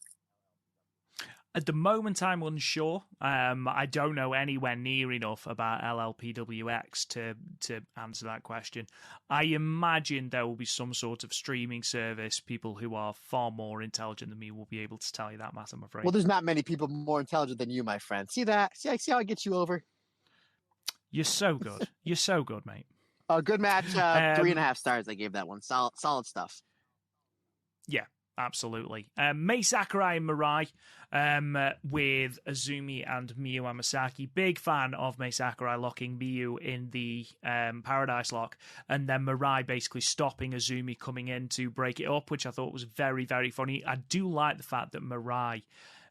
At the moment, I'm unsure. I don't know anywhere near enough about LLPWX to answer that question. I imagine there will be some sort of streaming service. People who are far more intelligent than me will be able to tell you that, Matt, I'm afraid. Well, there's not many people more intelligent than you, my friend. See that? See how I get you over? You're so good. You're so good, mate. A good match. 3.5 stars I gave that one. Solid stuff. Yeah. Absolutely. Mei Sakurai and Mirai with Azumi and Miyu Amasaki. Big fan of Mei Sakurai locking Miyu in the Paradise Lock, and then Mirai basically stopping Azumi coming in to break it up, which I thought was very, very funny. I do like the fact that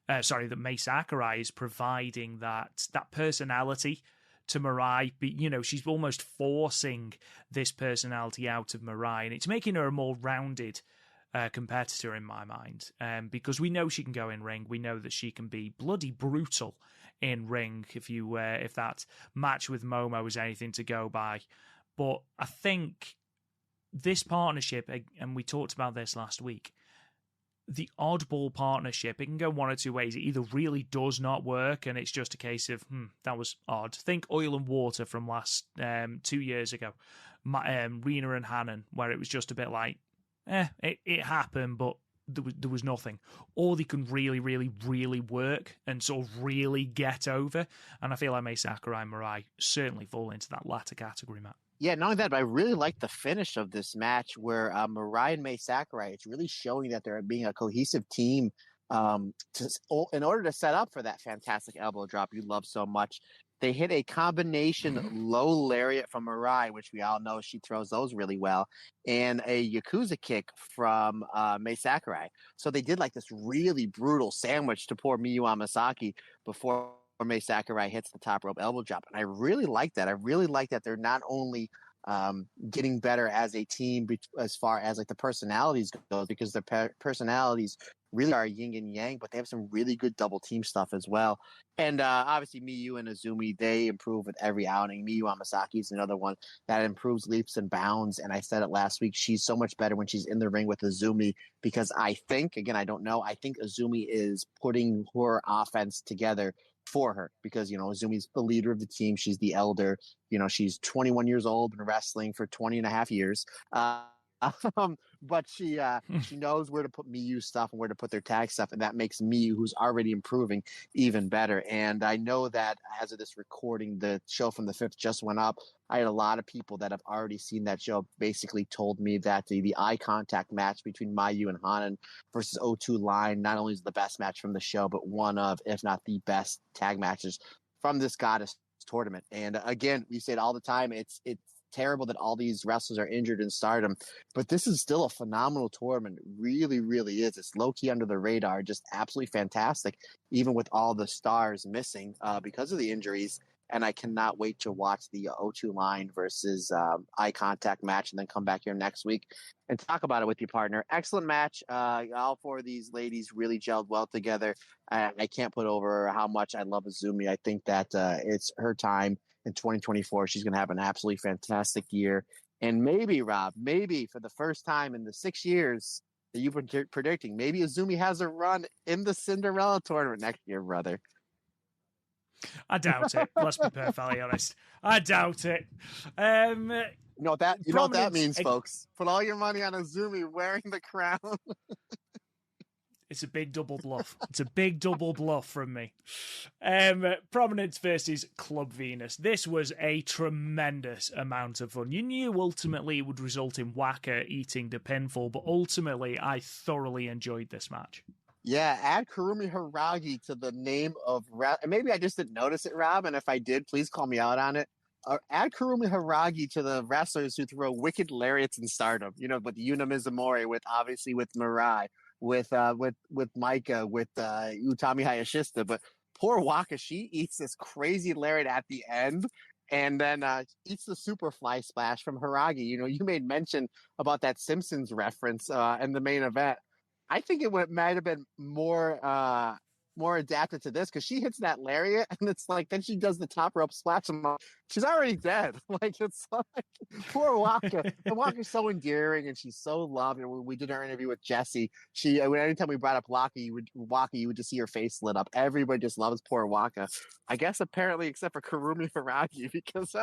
that Mei Sakurai is providing that personality to Mirai. She's almost forcing this personality out of Mirai, and it's making her a more rounded competitor in my mind, because we know she can go in ring. We know that she can be bloody brutal in ring if that match with Momo is anything to go by. But I think this partnership, and we talked about this last week, the oddball partnership, it can go one or two ways. It either really does not work and it's just a case of, that was odd. Think Oil and Water from last 2 years ago, Rina and Hannon, where it was just a bit like, it happened, but there was nothing. Or they can really, really, really work and sort of really get over. And I feel like Mei Sakurai and Mirai certainly fall into that latter category, Matt. Yeah, not only that, but I really like the finish of this match where Mirai and Mei Sakurai, it's really showing that they're being a cohesive team in order to set up for that fantastic elbow drop you love so much. They hit a combination low lariat from Mirai, which we all know she throws those really well, and a Yakuza kick from Mei Sakurai. So they did this really brutal sandwich to poor Miyu Amasaki before Mei Sakurai hits the top rope elbow drop. And I really like that. I really like that they're not only getting better as a team as far as the personalities go, because their personalities really are yin and yang, but they have some really good double team stuff as well. And obviously Miyu and Azumi, they improve with every outing. Miyu Amasaki is another one that improves leaps and bounds. And I said it last week, she's so much better when she's in the ring with Azumi, because I think, again, I don't know, I think Azumi is putting her offense together for her, because Azumi's the leader of the team. She's the elder. She's 21 years old, been wrestling for 20 and a half years. But she knows where to put Miyu stuff and where to put their tag stuff, and that makes Miyu, who's already improving, even better. And I know that as of this recording, the show from the 5th just went up. I had a lot of people that have already seen that show basically told me that the eye contact match between Miyu and Hanan versus O2 Line not only is the best match from the show, but one of, if not the best tag matches from this goddess tournament. And again, we say it all the time. It's terrible that all these wrestlers are injured in Stardom, but this is still a phenomenal tournament. It really, really is. It's low key under the radar, just absolutely fantastic, even with all the stars missing because of the injuries. And I cannot wait to watch the O2 line versus Eye Contact match and then come back here next week and talk about it with your partner. Excellent match. All four of these ladies really gelled well together. I can't put over how much I love Azumi. I think that it's her time in 2024. She's going to have an absolutely fantastic year. And maybe, Rob, maybe for the first time in the 6 years that you've been predicting, maybe Azumi has a run in the Cinderella tournament next year, brother. I doubt it. Let's be perfectly honest. I doubt it. You know what that means, folks. Put all your money on Azumi wearing the crown. It's a big double bluff. It's a big double bluff from me. Prominence versus Club Venus. This was a tremendous amount of fun. You knew ultimately it would result in Waka eating the pinfall, but ultimately I thoroughly enjoyed this match. Yeah, add Kurumi Hiragi to the name of... Maybe I just didn't notice it, Rob, and if I did, please call me out on it. Add Kurumi Hiragi to the wrestlers who throw wicked lariats in Stardom. You know, with Yuna Mizumori, with Mirai, with Micah, with Utami Hayashishita. But poor Waka, she eats this crazy lariat at the end and then eats the super fly splash from Hiragi. You know, you made mention about that Simpsons reference in the main event. I think it might have been more adapted to this because she hits that lariat and it's like then she does the top rope splash and she's already dead. Like it's like poor Waka. And Waka's so endearing and she's so loved. And when we did our interview with Jesse, anytime we brought up Waka, you would just see her face lit up. Everybody just loves poor Waka. I guess apparently except for Kurumi Hiragi because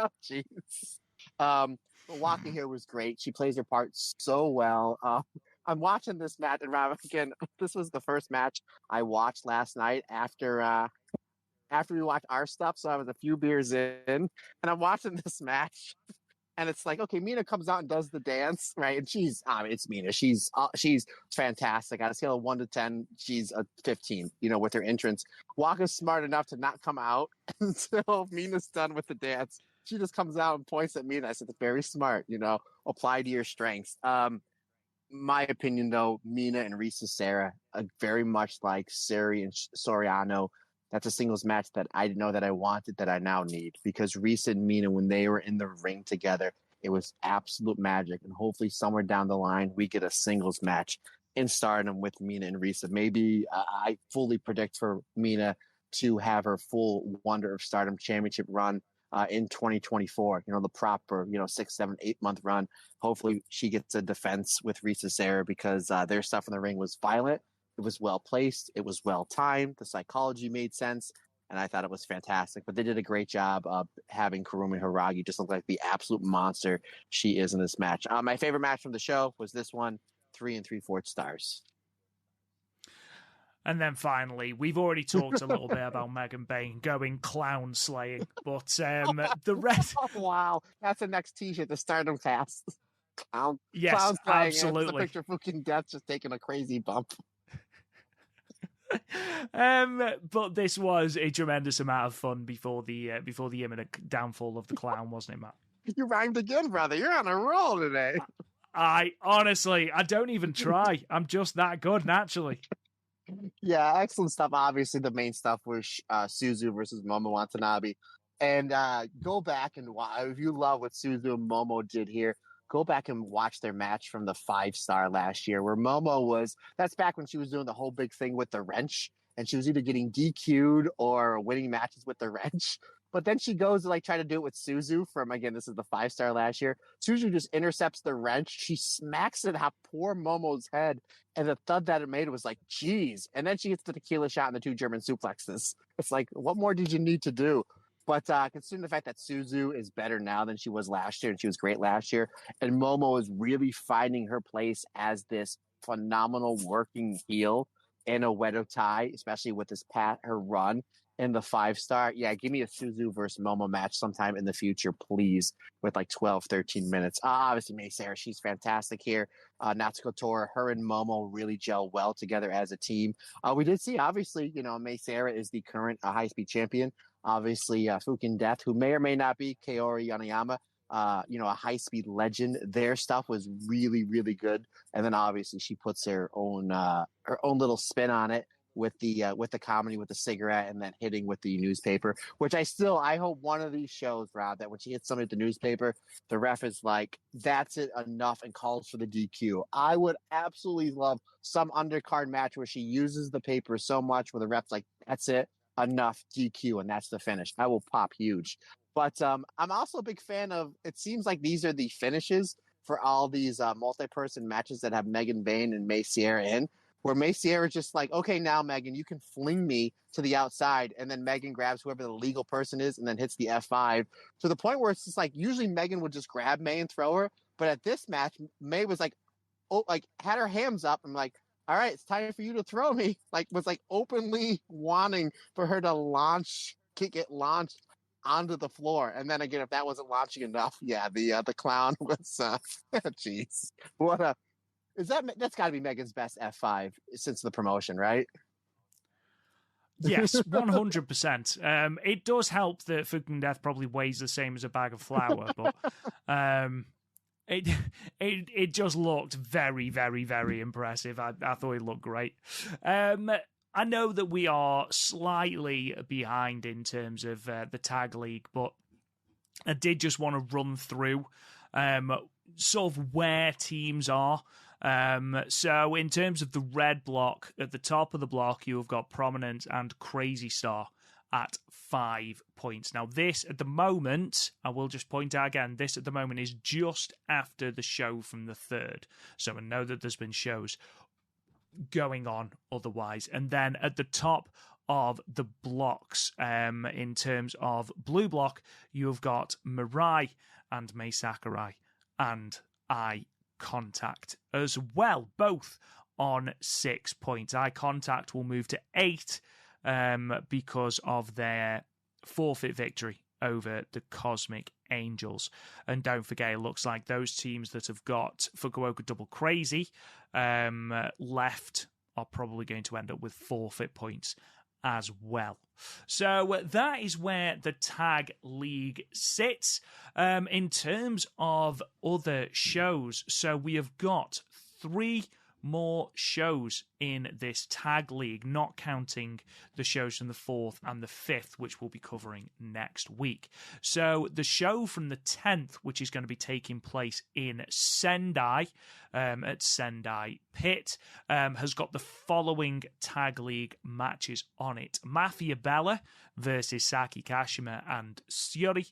Waka here was great. She plays her part so well. I'm watching this match, and Rob, again, this was the first match I watched last night after we watched our stuff. So I was a few beers in, and I'm watching this match, and it's like, okay, Mina comes out and does the dance, right? And it's Mina. She's fantastic. On a scale of 1 to 10, she's a 15. You know, with her entrance, Waka's smart enough to not come out until Mina's done with the dance. She just comes out and points at Mina. I said, very smart. You know, apply to your strengths. My opinion, though, Mina and Risa Sera, very much like Seri and Soriano, that's a singles match that I didn't know that I wanted that I now need because Risa and Mina, when they were in the ring together, it was absolute magic. And hopefully somewhere down the line, we get a singles match in Stardom with Mina and Risa. Maybe I fully predict for Mina to have her full Wonder of Stardom championship run in 2024, you know, the proper, 6, 7, 8 month run. Hopefully she gets a defense with Risa Sera because their stuff in the ring was violent. It was well placed. It was well timed. The psychology made sense. And I thought it was fantastic. But they did a great job of having Kurumi Hiragi just look like the absolute monster she is in this match. My favorite match from the show was this one, 3 3/4 stars. And then finally, we've already talked a little bit about Megan Bayne going clown slaying, but the rest... Oh, wow, that's the next t-shirt, the Stardom cast. Clown, yes, clown slaying, absolutely. It's the picture of fucking death just taking a crazy bump. But this was a tremendous amount of fun before the imminent downfall of the clown, wasn't it, Matt? You rhymed again, brother. You're on a roll today. I don't even try. I'm just that good naturally. Yeah, excellent stuff. Obviously, the main stuff was Suzu versus Momo Watanabe. And go back and if you love what Suzu and Momo did here, go back and watch their match from the 5-star last year where Momo that's back when she was doing the whole big thing with the wrench. And she was either getting DQ'd or winning matches with the wrench. But then she goes to try to do it with Suzu again, this is the 5-star last year. Suzu just intercepts the wrench. She smacks it at poor Momo's head. And the thud that it made was like, geez. And then she gets the tequila shot and the 2 German suplexes. It's like, what more did you need to do? But considering the fact that Suzu is better now than she was last year, and she was great last year, and Momo is really finding her place as this phenomenal working heel in a Oedo Tai, especially with her run in the 5-star. Yeah, give me a Suzu versus Momo match sometime in the future, please, with like 12, 13 minutes. Obviously, May Sarah, she's fantastic here. Natsuko Tora, her and Momo really gel well together as a team. We did see, obviously, May Sarah is the current high-speed champion. Obviously, Fukin Death, who may or may not be Kaori Yanayama, a high-speed legend. Their stuff was really, really good. And then obviously she puts her own little spin on it with the comedy with the cigarette and then hitting with the newspaper, which I hope one of these shows, Rob, that when she hits somebody with the newspaper, the ref is like, that's it, enough, and calls for the DQ. I would absolutely love some undercard match where she uses the paper so much where the ref's like, that's it, enough, DQ, and that's the finish. I will pop huge. But I'm also a big fan of, it seems like these are the finishes for all these multi-person matches that have Megan Bayne and May Sierra in, where May Sierra is just like, okay, now, Megan, you can fling me to the outside, and then Megan grabs whoever the legal person is and then hits the F5 to the point where it's just like, usually Megan would just grab May and throw her, but at this match, May was like, had her hands up and like, all right, it's time for you to throw me, was openly wanting for her to kick it launched onto the floor. And then again, if that wasn't launching enough, yeah, the clown was, jeez, that's got to be Megan's best F5 since the promotion, right? Yes, 100%. It does help that Fukin Death probably weighs the same as a bag of flour, but it just looked very, very, very impressive. I thought it looked great. I know that we are slightly behind in terms of the tag league, but I did just want to run through sort of where teams are. So in terms of the red block, at the top of the block, you have got Prominent and Crazy Star at 5 points. Now, this at the moment, I will just point out again, this at the moment is just after the show from the 3rd. So I know that there's been shows going on otherwise. And then at the top of the blocks, in terms of blue block, you've got Mirai and Mai Sakurai and Eye Contact as well, both on 6 points. Eye Contact will move to 8 because of their forfeit victory over the Cosmic Angels. And don't forget, it looks like those teams that have got Fukuoka Double Crazy left are probably going to end up with forfeit points as well. So that is where the tag league sits. In terms of other shows, so we have got 3 more shows in this tag league, not counting the shows from the 4th and the 5th, which we'll be covering next week. So the show from the 10th, which is going to be taking place in Sendai, at Sendai Pit, has got the following tag league matches on it. Mafia Bella versus Saki Kashima and Syuri.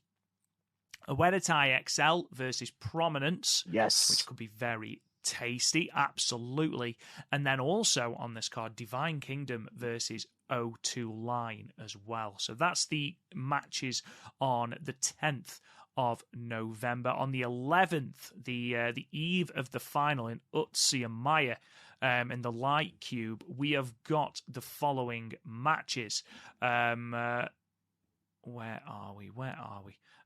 Uedatai XL versus Prominence. Yes. Which could be very tasty, absolutely. And then also on this card, Divine Kingdom versus O2 Line as well. So that's the matches on the 10th of November. On the 11th, the eve of the final in Utsunomiya, in the Light Cube, we have got the following matches. Where are we?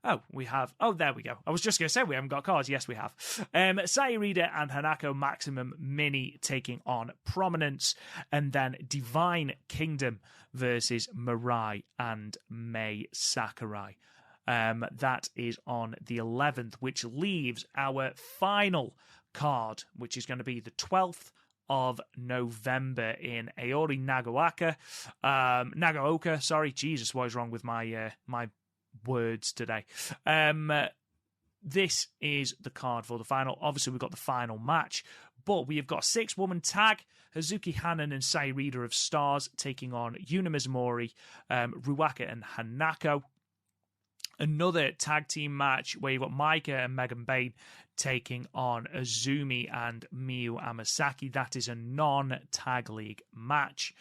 Oh, we have... Oh, there we go. I was just going to say we haven't got cards. Yes, we have. Sairida and Hanako Maximum Mini taking on Prominence. And then Divine Kingdom versus Mirai and Mai Sakurai. That is on the 11th, which leaves our final card, which is going to be the 12th of November in Aori Nagaoka. Sorry, Jesus, what is wrong with my words today? This is the card for the final. Obviously, we've got the final match, but we have got a 6-woman tag. Hazuki Hanan and Sairida of Stars taking on Yuna Mizumori, Ruaka and Hanako. Another tag team match where you've got Maika and Megan Bayne taking on Azumi and Miyu Amasaki. That is a non-tag league match.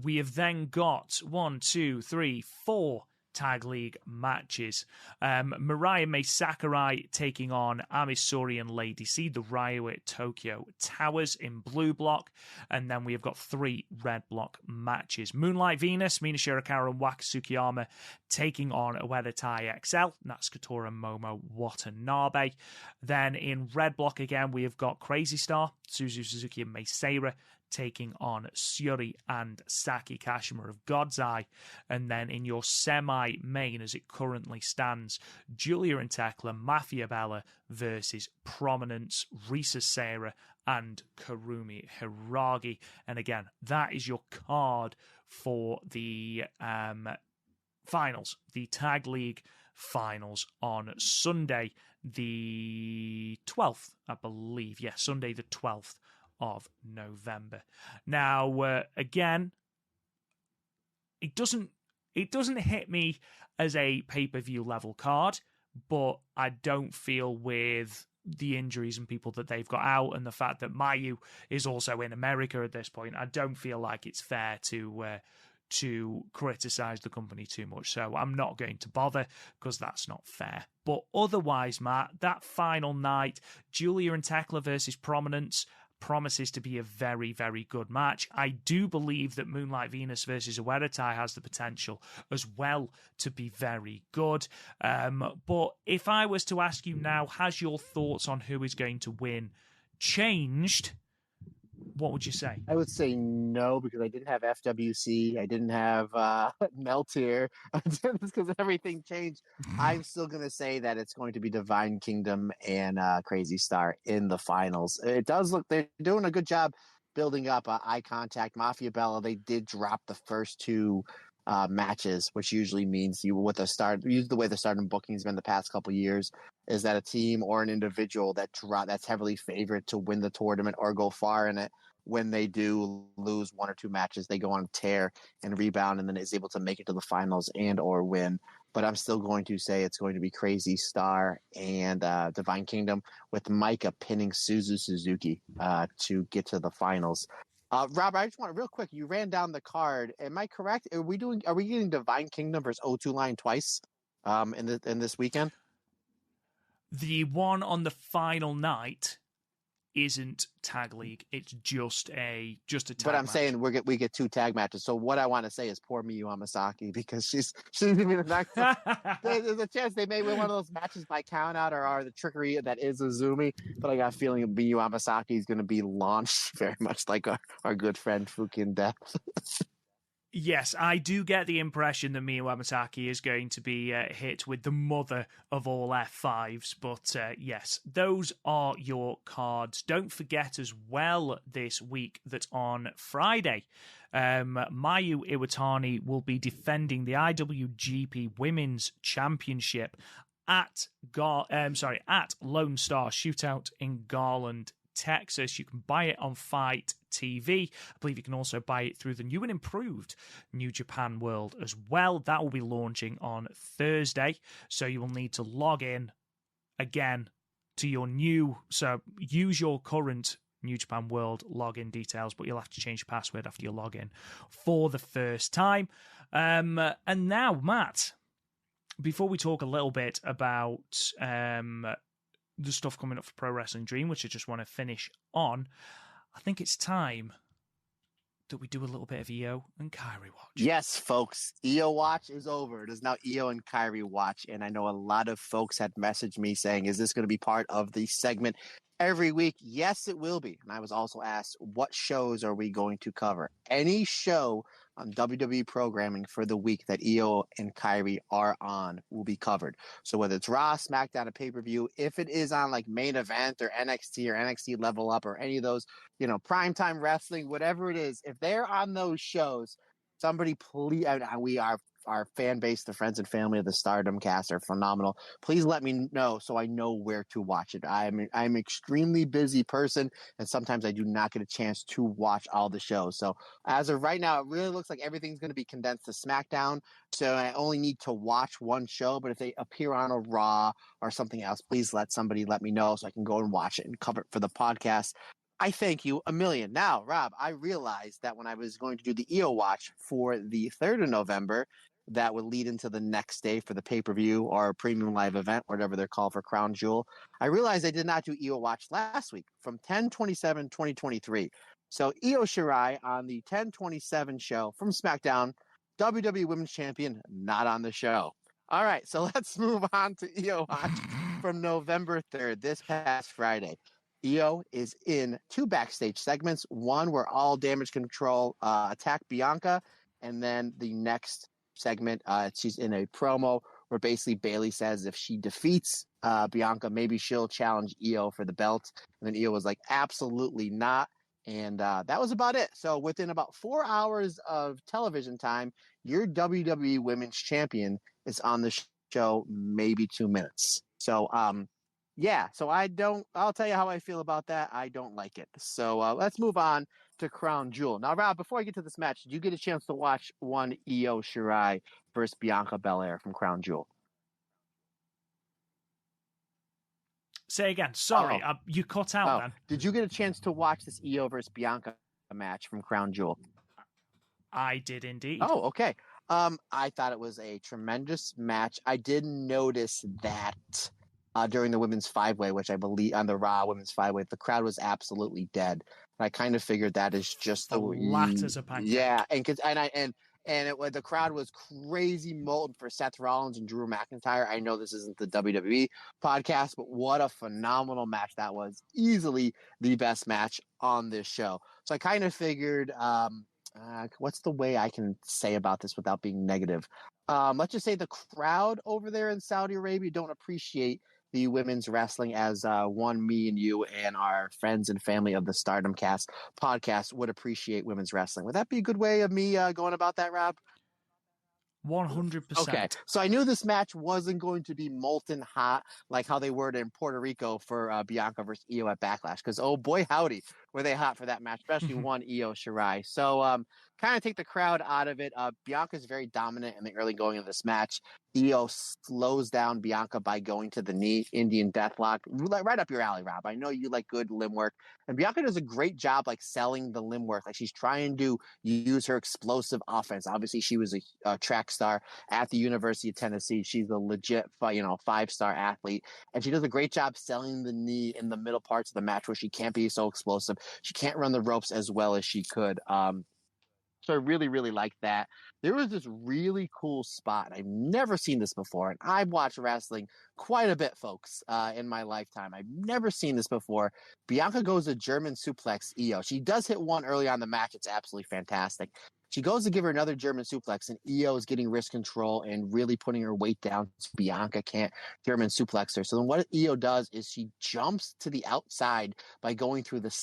We have then got 4 tag league matches. Mariah May Sakurai taking on Ami Sourei and Lady C, the Ryuit Tokyo Towers in blue block. And then we have got 3 red block matches. Moonlight Venus, Mina Shirakawa and Waka Tsukiyama taking on Ueda Tai XL, Natsukatora Momo Watanabe. Then in red block again, we have got Crazy Star, Suzu Suzuki and Mei Seira taking on Syuri and Saki Kashima of God's Eye. And then in your semi-main, as it currently stands, Giulia and Tekla, Mafia Bella versus Prominence, Risa Sera and Karumi Hiragi. And again, that is your card for the finals, the Tag League finals on Sunday, the 12th, I believe. Yeah, Sunday the 12th of November. Now, again, it doesn't hit me as a pay-per-view level card, but I don't feel with the injuries and people that they've got out and the fact that Mayu is also in America at this point, I don't feel like it's fair to criticize the company too much. So I'm not going to bother because that's not fair. But otherwise, Matt, that final night, Giulia and Tekla versus Prominence, promises to be a very, very good match. I do believe that Moonlight Venus versus Ueda Tai has the potential as well to be very good. But if I was to ask you now, has your thoughts on who is going to win changed? What would you say? I would say no, because I didn't have FWC. I didn't have Meltier. Because everything changed. I'm still going to say that it's going to be Divine Kingdom and Crazy Star in the finals. It does look, they're doing a good job building up eye contact. Mafia Bella, they did drop the first 2 matches, which usually means the way the Stardom booking's been the past couple of years is that a team or an individual that's heavily favored to win the tournament or go far in it, when they do lose 1 or 2 matches, they go on a tear and rebound and then is able to make it to the finals and or win. But I'm still going to say it's going to be Crazy Star and Divine Kingdom, with Micah pinning Suzu Suzuki to get to the finals. Rob, I just want real quick. You ran down the card. Am I correct? Are we getting Divine Kingdom versus O2 Line twice in this weekend? The one on the final night isn't tag league. It's just a tag. But I'm match. saying we get 2 tag matches. So what I want to say is poor Miyu Hamasaki, because she's gonna be the next. There's a chance they may win one of those matches by count out or the trickery that is Azumi. But I got a feeling Miyu Hamasaki is going to be launched very much like our good friend Fukin Death. Yes, I do get the impression that Miyu Hamasaki is going to be hit with the mother of all F5s. But yes, those are your cards. Don't forget as well this week that on Friday, Mayu Iwatani will be defending the IWGP Women's Championship at Lone Star Shootout in Garland, Texas. You can buy it on Fight TV. I believe you can also buy it through the new and improved New Japan World as well. That will be launching on Thursday, so you will need to log in again to your use your current New Japan World login details, but you'll have to change your password after you log in for the first time. And now, Matt, before we talk a little bit about the stuff coming up for Pro Wrestling Dream, which I just want to finish on, I think it's time that we do a little bit of EO and Kairi Watch. Yes, folks, EO Watch is over. It is now EO and Kairi Watch, and I know a lot of folks had messaged me saying, is this going to be part of the segment every week? Yes, it will be. And I was also asked, what shows are we going to cover? Any show on WWE programming for the week that EO and Kairi are on will be covered. So whether it's Raw, SmackDown, a pay-per-view, if it is on like Main Event or NXT Level Up or any of those, primetime wrestling, whatever it is, if they're on those shows, somebody please, our fan base, the friends and family of the Stardom cast are phenomenal. Please let me know so I know where to watch it. I'm an extremely busy person, and sometimes I do not get a chance to watch all the shows. So as of right now, it really looks like everything's going to be condensed to SmackDown. So I only need to watch one show, but if they appear on a Raw or something else, please let me know so I can go and watch it and cover it for the podcast. I thank you a million. Now, Rob, I realized that when I was going to do the EO Watch for the 3rd of November, that would lead into the next day for the pay-per-view or premium live event, whatever they're called for Crown Jewel. I realized I did not do Io Watch last week from 10/27/2023. So Io Shirai on the 10/27 show from SmackDown, WWE Women's Champion, not on the show. All right, so let's move on to Io Watch from November 3rd, this past Friday. Io is in 2 backstage segments. One where All Damage Control attack Bianca, and then the next segment, she's in a promo where basically Bayley says if she defeats Bianca, maybe she'll challenge Io for the belt. And then Io was like, absolutely not. And that was about it. So within about 4 hours of television time, your WWE Women's Champion is on the show, maybe 2 minutes. So, yeah, so I'll tell you how I feel about that. I don't like it. So let's move on to Crown Jewel. Now, Rob, before I get to this match, did you get a chance to watch one Io Shirai versus Bianca Belair from Crown Jewel? Say again. Sorry, you cut out then. Did you get a chance to watch this Io versus Bianca match from Crown Jewel? I did indeed. Oh, okay. I thought it was a tremendous match. I did notice that during the women's 5-way, which I believe on the Raw women's 5-way, the crowd was absolutely dead. I kind of figured that is just the flat as a pancake. Yeah, the crowd was crazy molten for Seth Rollins and Drew McIntyre. I know this isn't the WWE podcast, but what a phenomenal match that was. Easily the best match on this show. So I kind of figured, what's the way I can say about this without being negative? Let's just say the crowd over there in Saudi Arabia don't appreciate the women's wrestling as me and you and our friends and family of the Stardom Cast podcast would appreciate women's wrestling. Would that be a good way of me going about that, Rob? 100%. Okay, so I knew this match wasn't going to be molten hot like how they were in Puerto Rico for Bianca versus Io at Backlash, because oh boy howdy were they hot for that match, especially one Io Shirai. So kind of take the crowd out of it. Bianca's very dominant in the early going of this match. Io slows down Bianca by going to the knee, Indian Deathlock, right up your alley, Rob. I know you like good limb work, and Bianca does a great job like selling the limb work. Like she's trying to use her explosive offense. Obviously, she was a track star at the University of Tennessee. She's a legit, 5-star athlete, and she does a great job selling the knee in the middle parts of the match where she can't be so explosive. She can't run the ropes as well as she could. So I really, really like that. There was this really cool spot. I've never seen this before, and I've watched wrestling quite a bit, folks, in my lifetime. I've never seen this before. Bianca goes a German suplex Io. She does hit one early on the match. It's absolutely fantastic. She goes to give her another German suplex, and Io is getting wrist control and really putting her weight down so Bianca can't German suplex her. So then what Io does is she jumps to the outside by going through the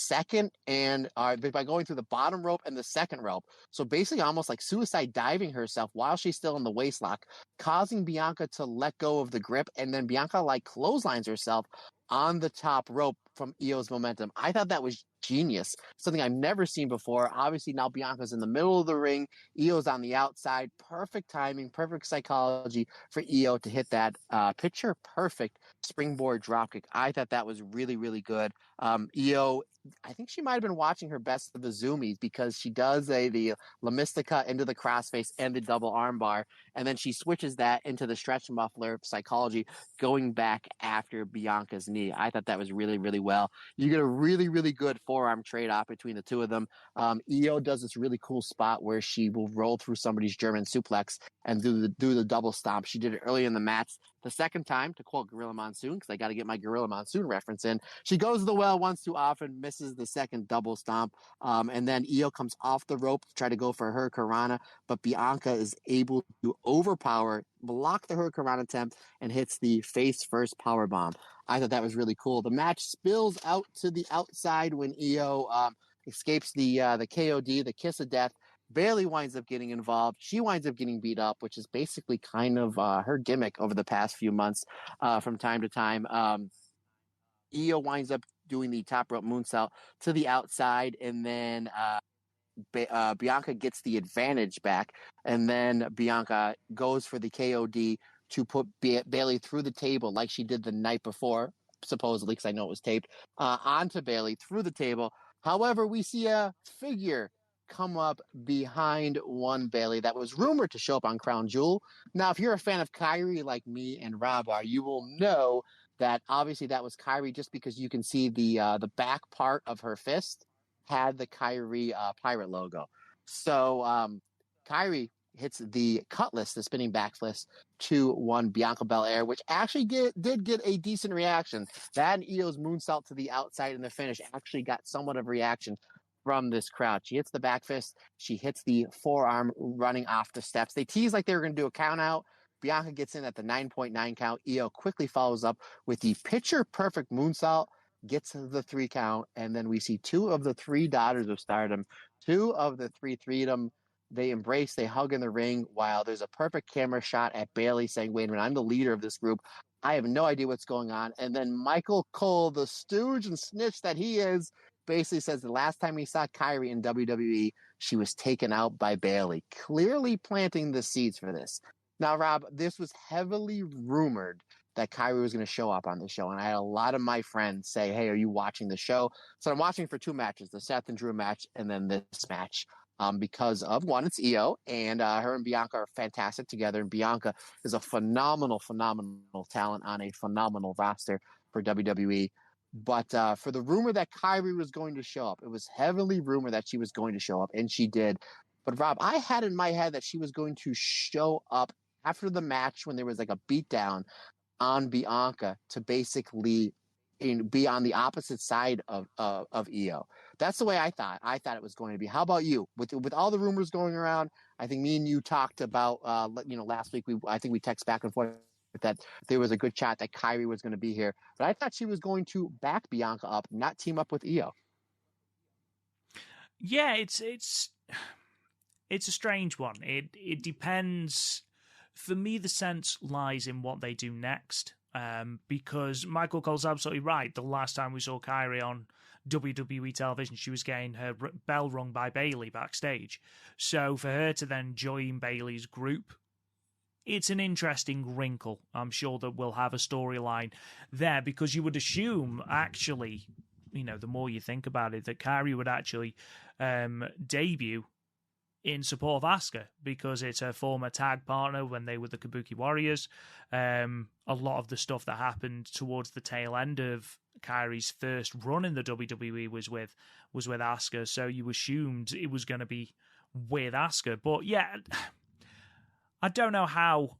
by going through the bottom rope and the second rope. So basically almost like suicide diving herself while she's still in the waistlock, causing Bianca to let go of the grip, and then Bianca like clotheslines herself on the top rope from Io's momentum. I thought that was genius, something I've never seen before. Obviously now Bianca's in the middle of the ring, Io's on the outside. Perfect timing, perfect psychology for Io to hit that picture perfect springboard dropkick. I thought that was really, really good. Io, I think she might have been watching her best of the zoomies, because she does the La Mystica into the crossface and the double armbar, and then she switches that into the stretch muffler psychology, going back after Bianca's knee. I thought that was really, really well. You get a really, really good forearm trade-off between the two of them. Io does this really cool spot where she will roll through somebody's German suplex and do the double stomp. She did it early in the match. The second time, to quote Gorilla Monsoon, because I got to get my Gorilla Monsoon reference in, she goes to the well once too often, misses the second double stomp, and then Io comes off the rope to try to go for her Hurricanrana, but Bianca is able to overpower, block the Hurricanrana attempt, and hits the face first power bomb. I thought that was really cool. The match spills out to the outside when Io escapes the KOD, the kiss of death. Bayley winds up getting involved. She winds up getting beat up, which is basically kind of her gimmick over the past few months from time to time. Io winds up doing the top rope moonsault to the outside, and then Bianca gets the advantage back, and then Bianca goes for the KOD to put Bayley through the table like she did the night before, supposedly, because I know it was taped, onto Bayley through the table. However, we see a figure come up behind one Bayley that was rumored to show up on Crown Jewel. Now, if you're a fan of Kyrie like me and Rob are, you will know that obviously that was Kyrie just because you can see the back part of her fist had the Kyrie pirate logo. So Kyrie hits the cutlass, the spinning back fist, 2-1 Bianca Belair, which actually did get a decent reaction. That and Io's moonsault to the outside in the finish actually got somewhat of a reaction from this crowd. She hits the back fist. She hits the forearm running off the steps. They teased like they were going to do a count out. Bianca gets in at the 9.9 count. Io quickly follows up with the picture perfect moonsault, gets the 3 count, and then we see 2 of the 3 daughters of Stardom, 2 of the 3 Freedom. They embrace, they hug in the ring while there's a perfect camera shot at Bayley saying, wait a minute, I'm the leader of this group. I have no idea what's going on. And then Michael Cole, the stooge and snitch that he is, basically says the last time he saw Kyrie in WWE, she was taken out by Bayley, clearly planting the seeds for this. Now, Rob, this was heavily rumored that Kyrie was going to show up on the show. And I had a lot of my friends say, hey, are you watching the show? So I'm watching for 2 matches, the Seth and Drew match and then this match. Because of one, it's Io, and her and Bianca are fantastic together. And Bianca is a phenomenal talent on a phenomenal roster for WWE. But for the rumor that Kyrie was going to show up, it was heavily rumored that she was going to show up, and she did. But Rob, I had in my head that she was going to show up after the match when there was like a beatdown on Bianca to basically be on the opposite side of Io. That's the way I thought. I thought it was going to be. How about you? With all the rumors going around, I think me and you talked about last week. I think we text back and forth that there was a good chat that Kyrie was going to be here, but I thought she was going to back Bianca up, not team up with Io. Yeah, it's a strange one. It depends. For me, the sense lies in what they do next. Because Michael Cole's absolutely right. The last time we saw Kyrie on WWE television, she was getting her bell rung by Bayley backstage. So for her to then join Bayley's group, it's an interesting wrinkle. I'm sure that we'll have a storyline there because you would assume, actually, the more you think about it, that Kyrie would actually debut in support of Asuka because it's her former tag partner when they were the Kabuki Warriors. A lot of the stuff that happened towards the tail end of Kyrie's first run in the WWE was with Asuka, so you assumed it was going to be with Asuka. But yeah, I don't know how.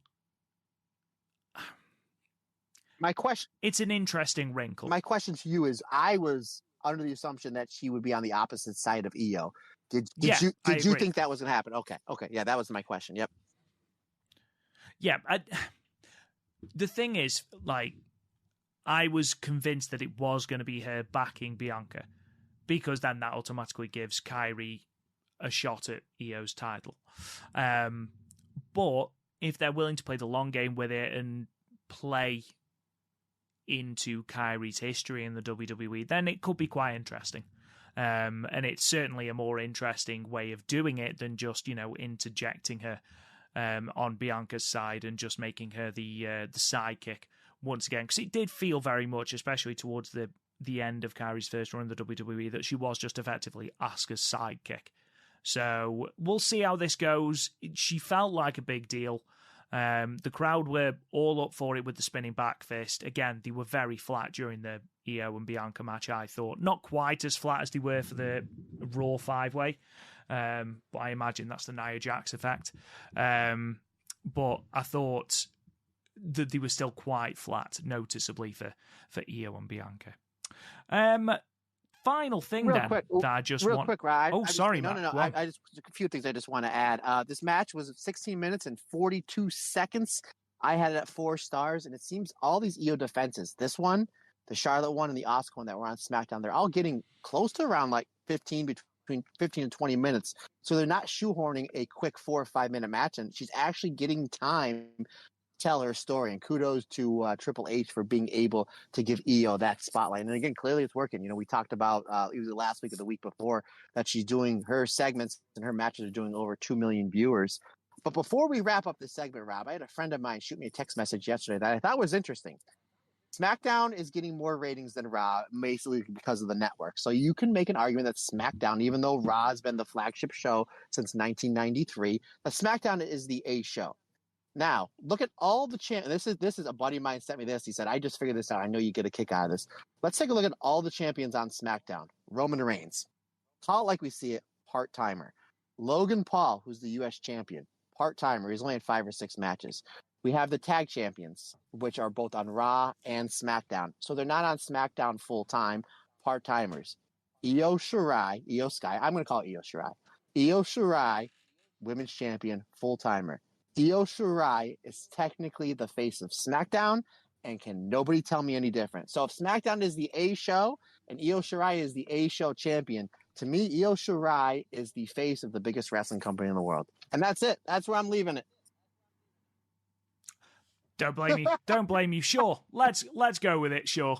My question. It's an interesting wrinkle. My question to you is: I was under the assumption that she would be on the opposite side of Io. Did you think that was going to happen? Okay. Yeah, that was my question. Yep. Yeah. The thing is, I was convinced that it was going to be her backing Bianca because then that automatically gives Kyrie a shot at Io's title. But if they're willing to play the long game with it and play into Kyrie's history in the WWE, then it could be quite interesting. And it's certainly a more interesting way of doing it than just, interjecting her on Bianca's side and just making her the sidekick once again. Because it did feel very much, especially towards the end of Kyrie's first run in the WWE, that she was just effectively Asuka's sidekick. So we'll see how this goes. She felt like a big deal. The crowd were all up for it with the spinning back fist. Again, they were very flat during the Io and Bianca match, I thought. Not quite as flat as they were for the Raw 5-way, but I imagine that's the Nia Jax effect. But I thought that they were still quite flat, noticeably, for Io and Bianca. Final thing real then quick, that I just real want... quick, Ryan. Sorry, No. I just a few things I just want to add. This match was 16 minutes and 42 seconds. I had it at 4 stars, and it seems all these Io defenses, this one, the Charlotte one, and the Asuka one that were on SmackDown, they're all getting close to around between 15 and 20 minutes. So they're not shoehorning a quick 4 or 5 minute match, and she's actually getting time tell her story, and kudos to Triple H for being able to give Io that spotlight. And again, clearly it's working. We talked about either last week or the week before that she's doing her segments and her matches are doing over 2 million viewers. But before we wrap up this segment, Rob, I had a friend of mine shoot me a text message yesterday that I thought was interesting. SmackDown is getting more ratings than Raw, basically because of the network. So you can make an argument that SmackDown, even though Raw has been the flagship show since 1993, that SmackDown is the A show. Now, look at all the champions. This is a buddy of mine sent me this. He said, I just figured this out. I know you get a kick out of this. Let's take a look at all the champions on SmackDown. Roman Reigns, call it like we see it, part-timer. Logan Paul, who's the U.S. champion, part-timer. He's only had 5 or 6 matches. We have the tag champions, which are both on Raw and SmackDown. So they're not on SmackDown full-time, part-timers. Io Shirai, I'm going to call it Io Shirai. Io Shirai, women's champion, full-timer. Io Shirai is technically the face of SmackDown, and can nobody tell me any different. So if SmackDown is the A show and Io Shirai is the A show champion, to me, Io Shirai is the face of the biggest wrestling company in the world. And that's it. That's where I'm leaving it. Don't blame me. Don't blame you. Sure. Let's go with it. Sure.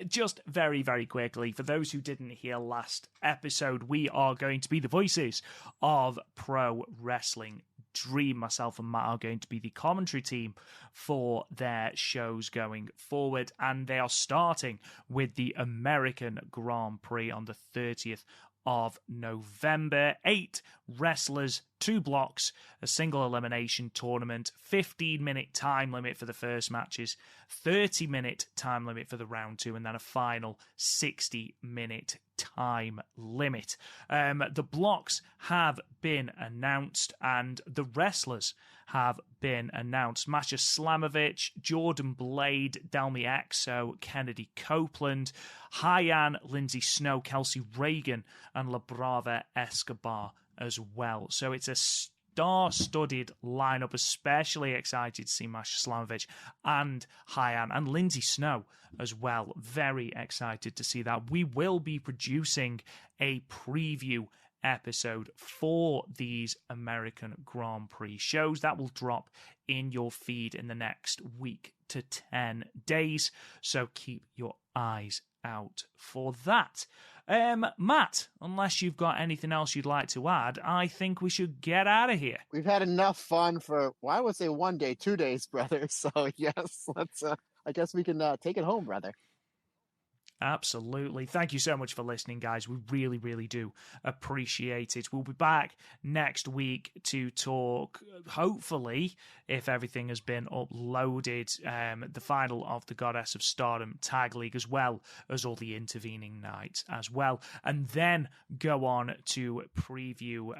Just very, very quickly, for those who didn't hear last episode, we are going to be the voices of Pro Wrestling Dream. Myself and Matt are going to be the commentary team for their shows going forward, and they are starting with the American Grand Prix on the 30th of November. 8 wrestlers, 2 blocks, a single elimination tournament, 15-minute time limit for the first matches, 30-minute time limit for the round 2, and then a final 60-minute time limit. The blocks have been announced and the wrestlers have been announced. Masha Slamovich, Jordan Blade, Delmi Exo, Kennedy Copeland, Hyan, Lindsay Snow, Kelsey Reagan, and La Brava Escobar as well. So it's a star-studded lineup, especially excited to see Masha Slamovich and Hyan and Lindsay Snow as well. Very excited to see that. We will be producing a preview episode for these American Grand Prix shows that will drop in your feed in the next week to 10 days. So keep your eyes out for that. Matt, unless you've got anything else you'd like to add, I think we should get out of here. We've had enough fun for, well, I would say 1 day, 2 days, brother. So yes, let's. I guess we can take it home, brother. Absolutely. Thank you so much for listening, guys. We really, really do appreciate it. We'll be back next week to talk, hopefully, if everything has been uploaded, the final of the Goddess of Stardom Tag League, as well as all the intervening nights as well. And then go on to preview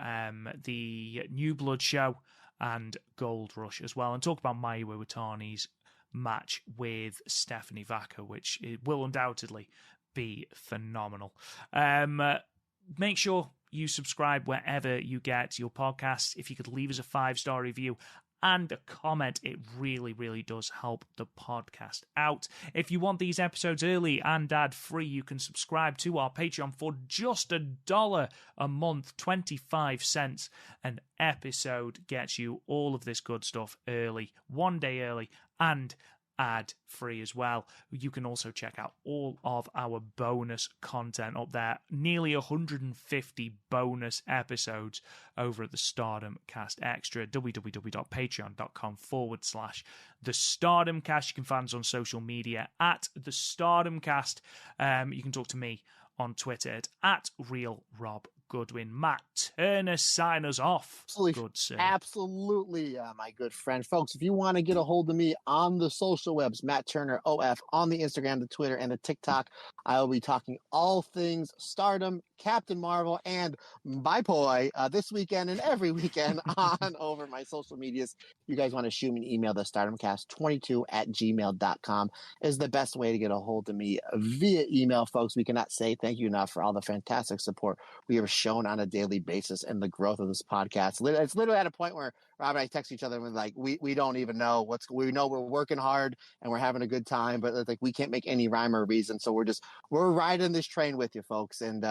the New Blood show and Gold Rush as well, and talk about Mayu Iwatani's match with Stephanie Vaca, which it will undoubtedly be phenomenal. Make sure you subscribe wherever you get your podcasts. If you could leave us a 5-star review and a comment, it really, really does help the podcast out. If you want these episodes early and ad-free, you can subscribe to our Patreon for just $1 a month. 25 cents an episode gets you all of this good stuff early, 1 day early, and ad-free as well. You can also check out all of our bonus content up there. Nearly 150 bonus episodes over at the Stardom Cast Extra, www.patreon.com/the Stardom Cast. You can find us on social media at the Stardom Cast. You can talk to me on Twitter at RealRobGoodwin. Matt Turner, sign us off. Absolutely, good sir. Absolutely, my good friend. Folks, if you want to get a hold of me on the social webs, Matt Turner OF, on the Instagram, the Twitter, and the TikTok, I will be talking all things Stardom, Captain Marvel, and Bye Boy this weekend and every weekend on over my social medias. You guys want to shoot me an email, the StardomCast22@gmail.com is the best way to get a hold of me via email, folks. We cannot say thank you enough for all the fantastic support we have shown on a daily basis and the growth of this podcast. It's literally at a point where Rob and I text each other and we're like, we don't even know we know we're working hard and we're having a good time, but it's like we can't make any rhyme or reason. So we're riding this train with you folks. And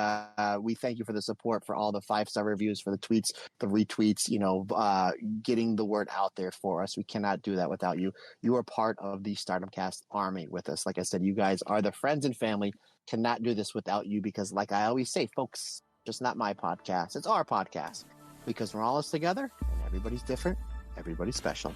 we thank you for the support, for all the 5-star reviews, for the tweets, the retweets, getting the word out there for us. We cannot do that without you. You are part of the Stardom Cast army with us. Like I said, you guys are the friends and family. Cannot do this without you, because like I always say, folks, just not my podcast. It's our podcast, because we're all us together and everybody's different. Everybody's special.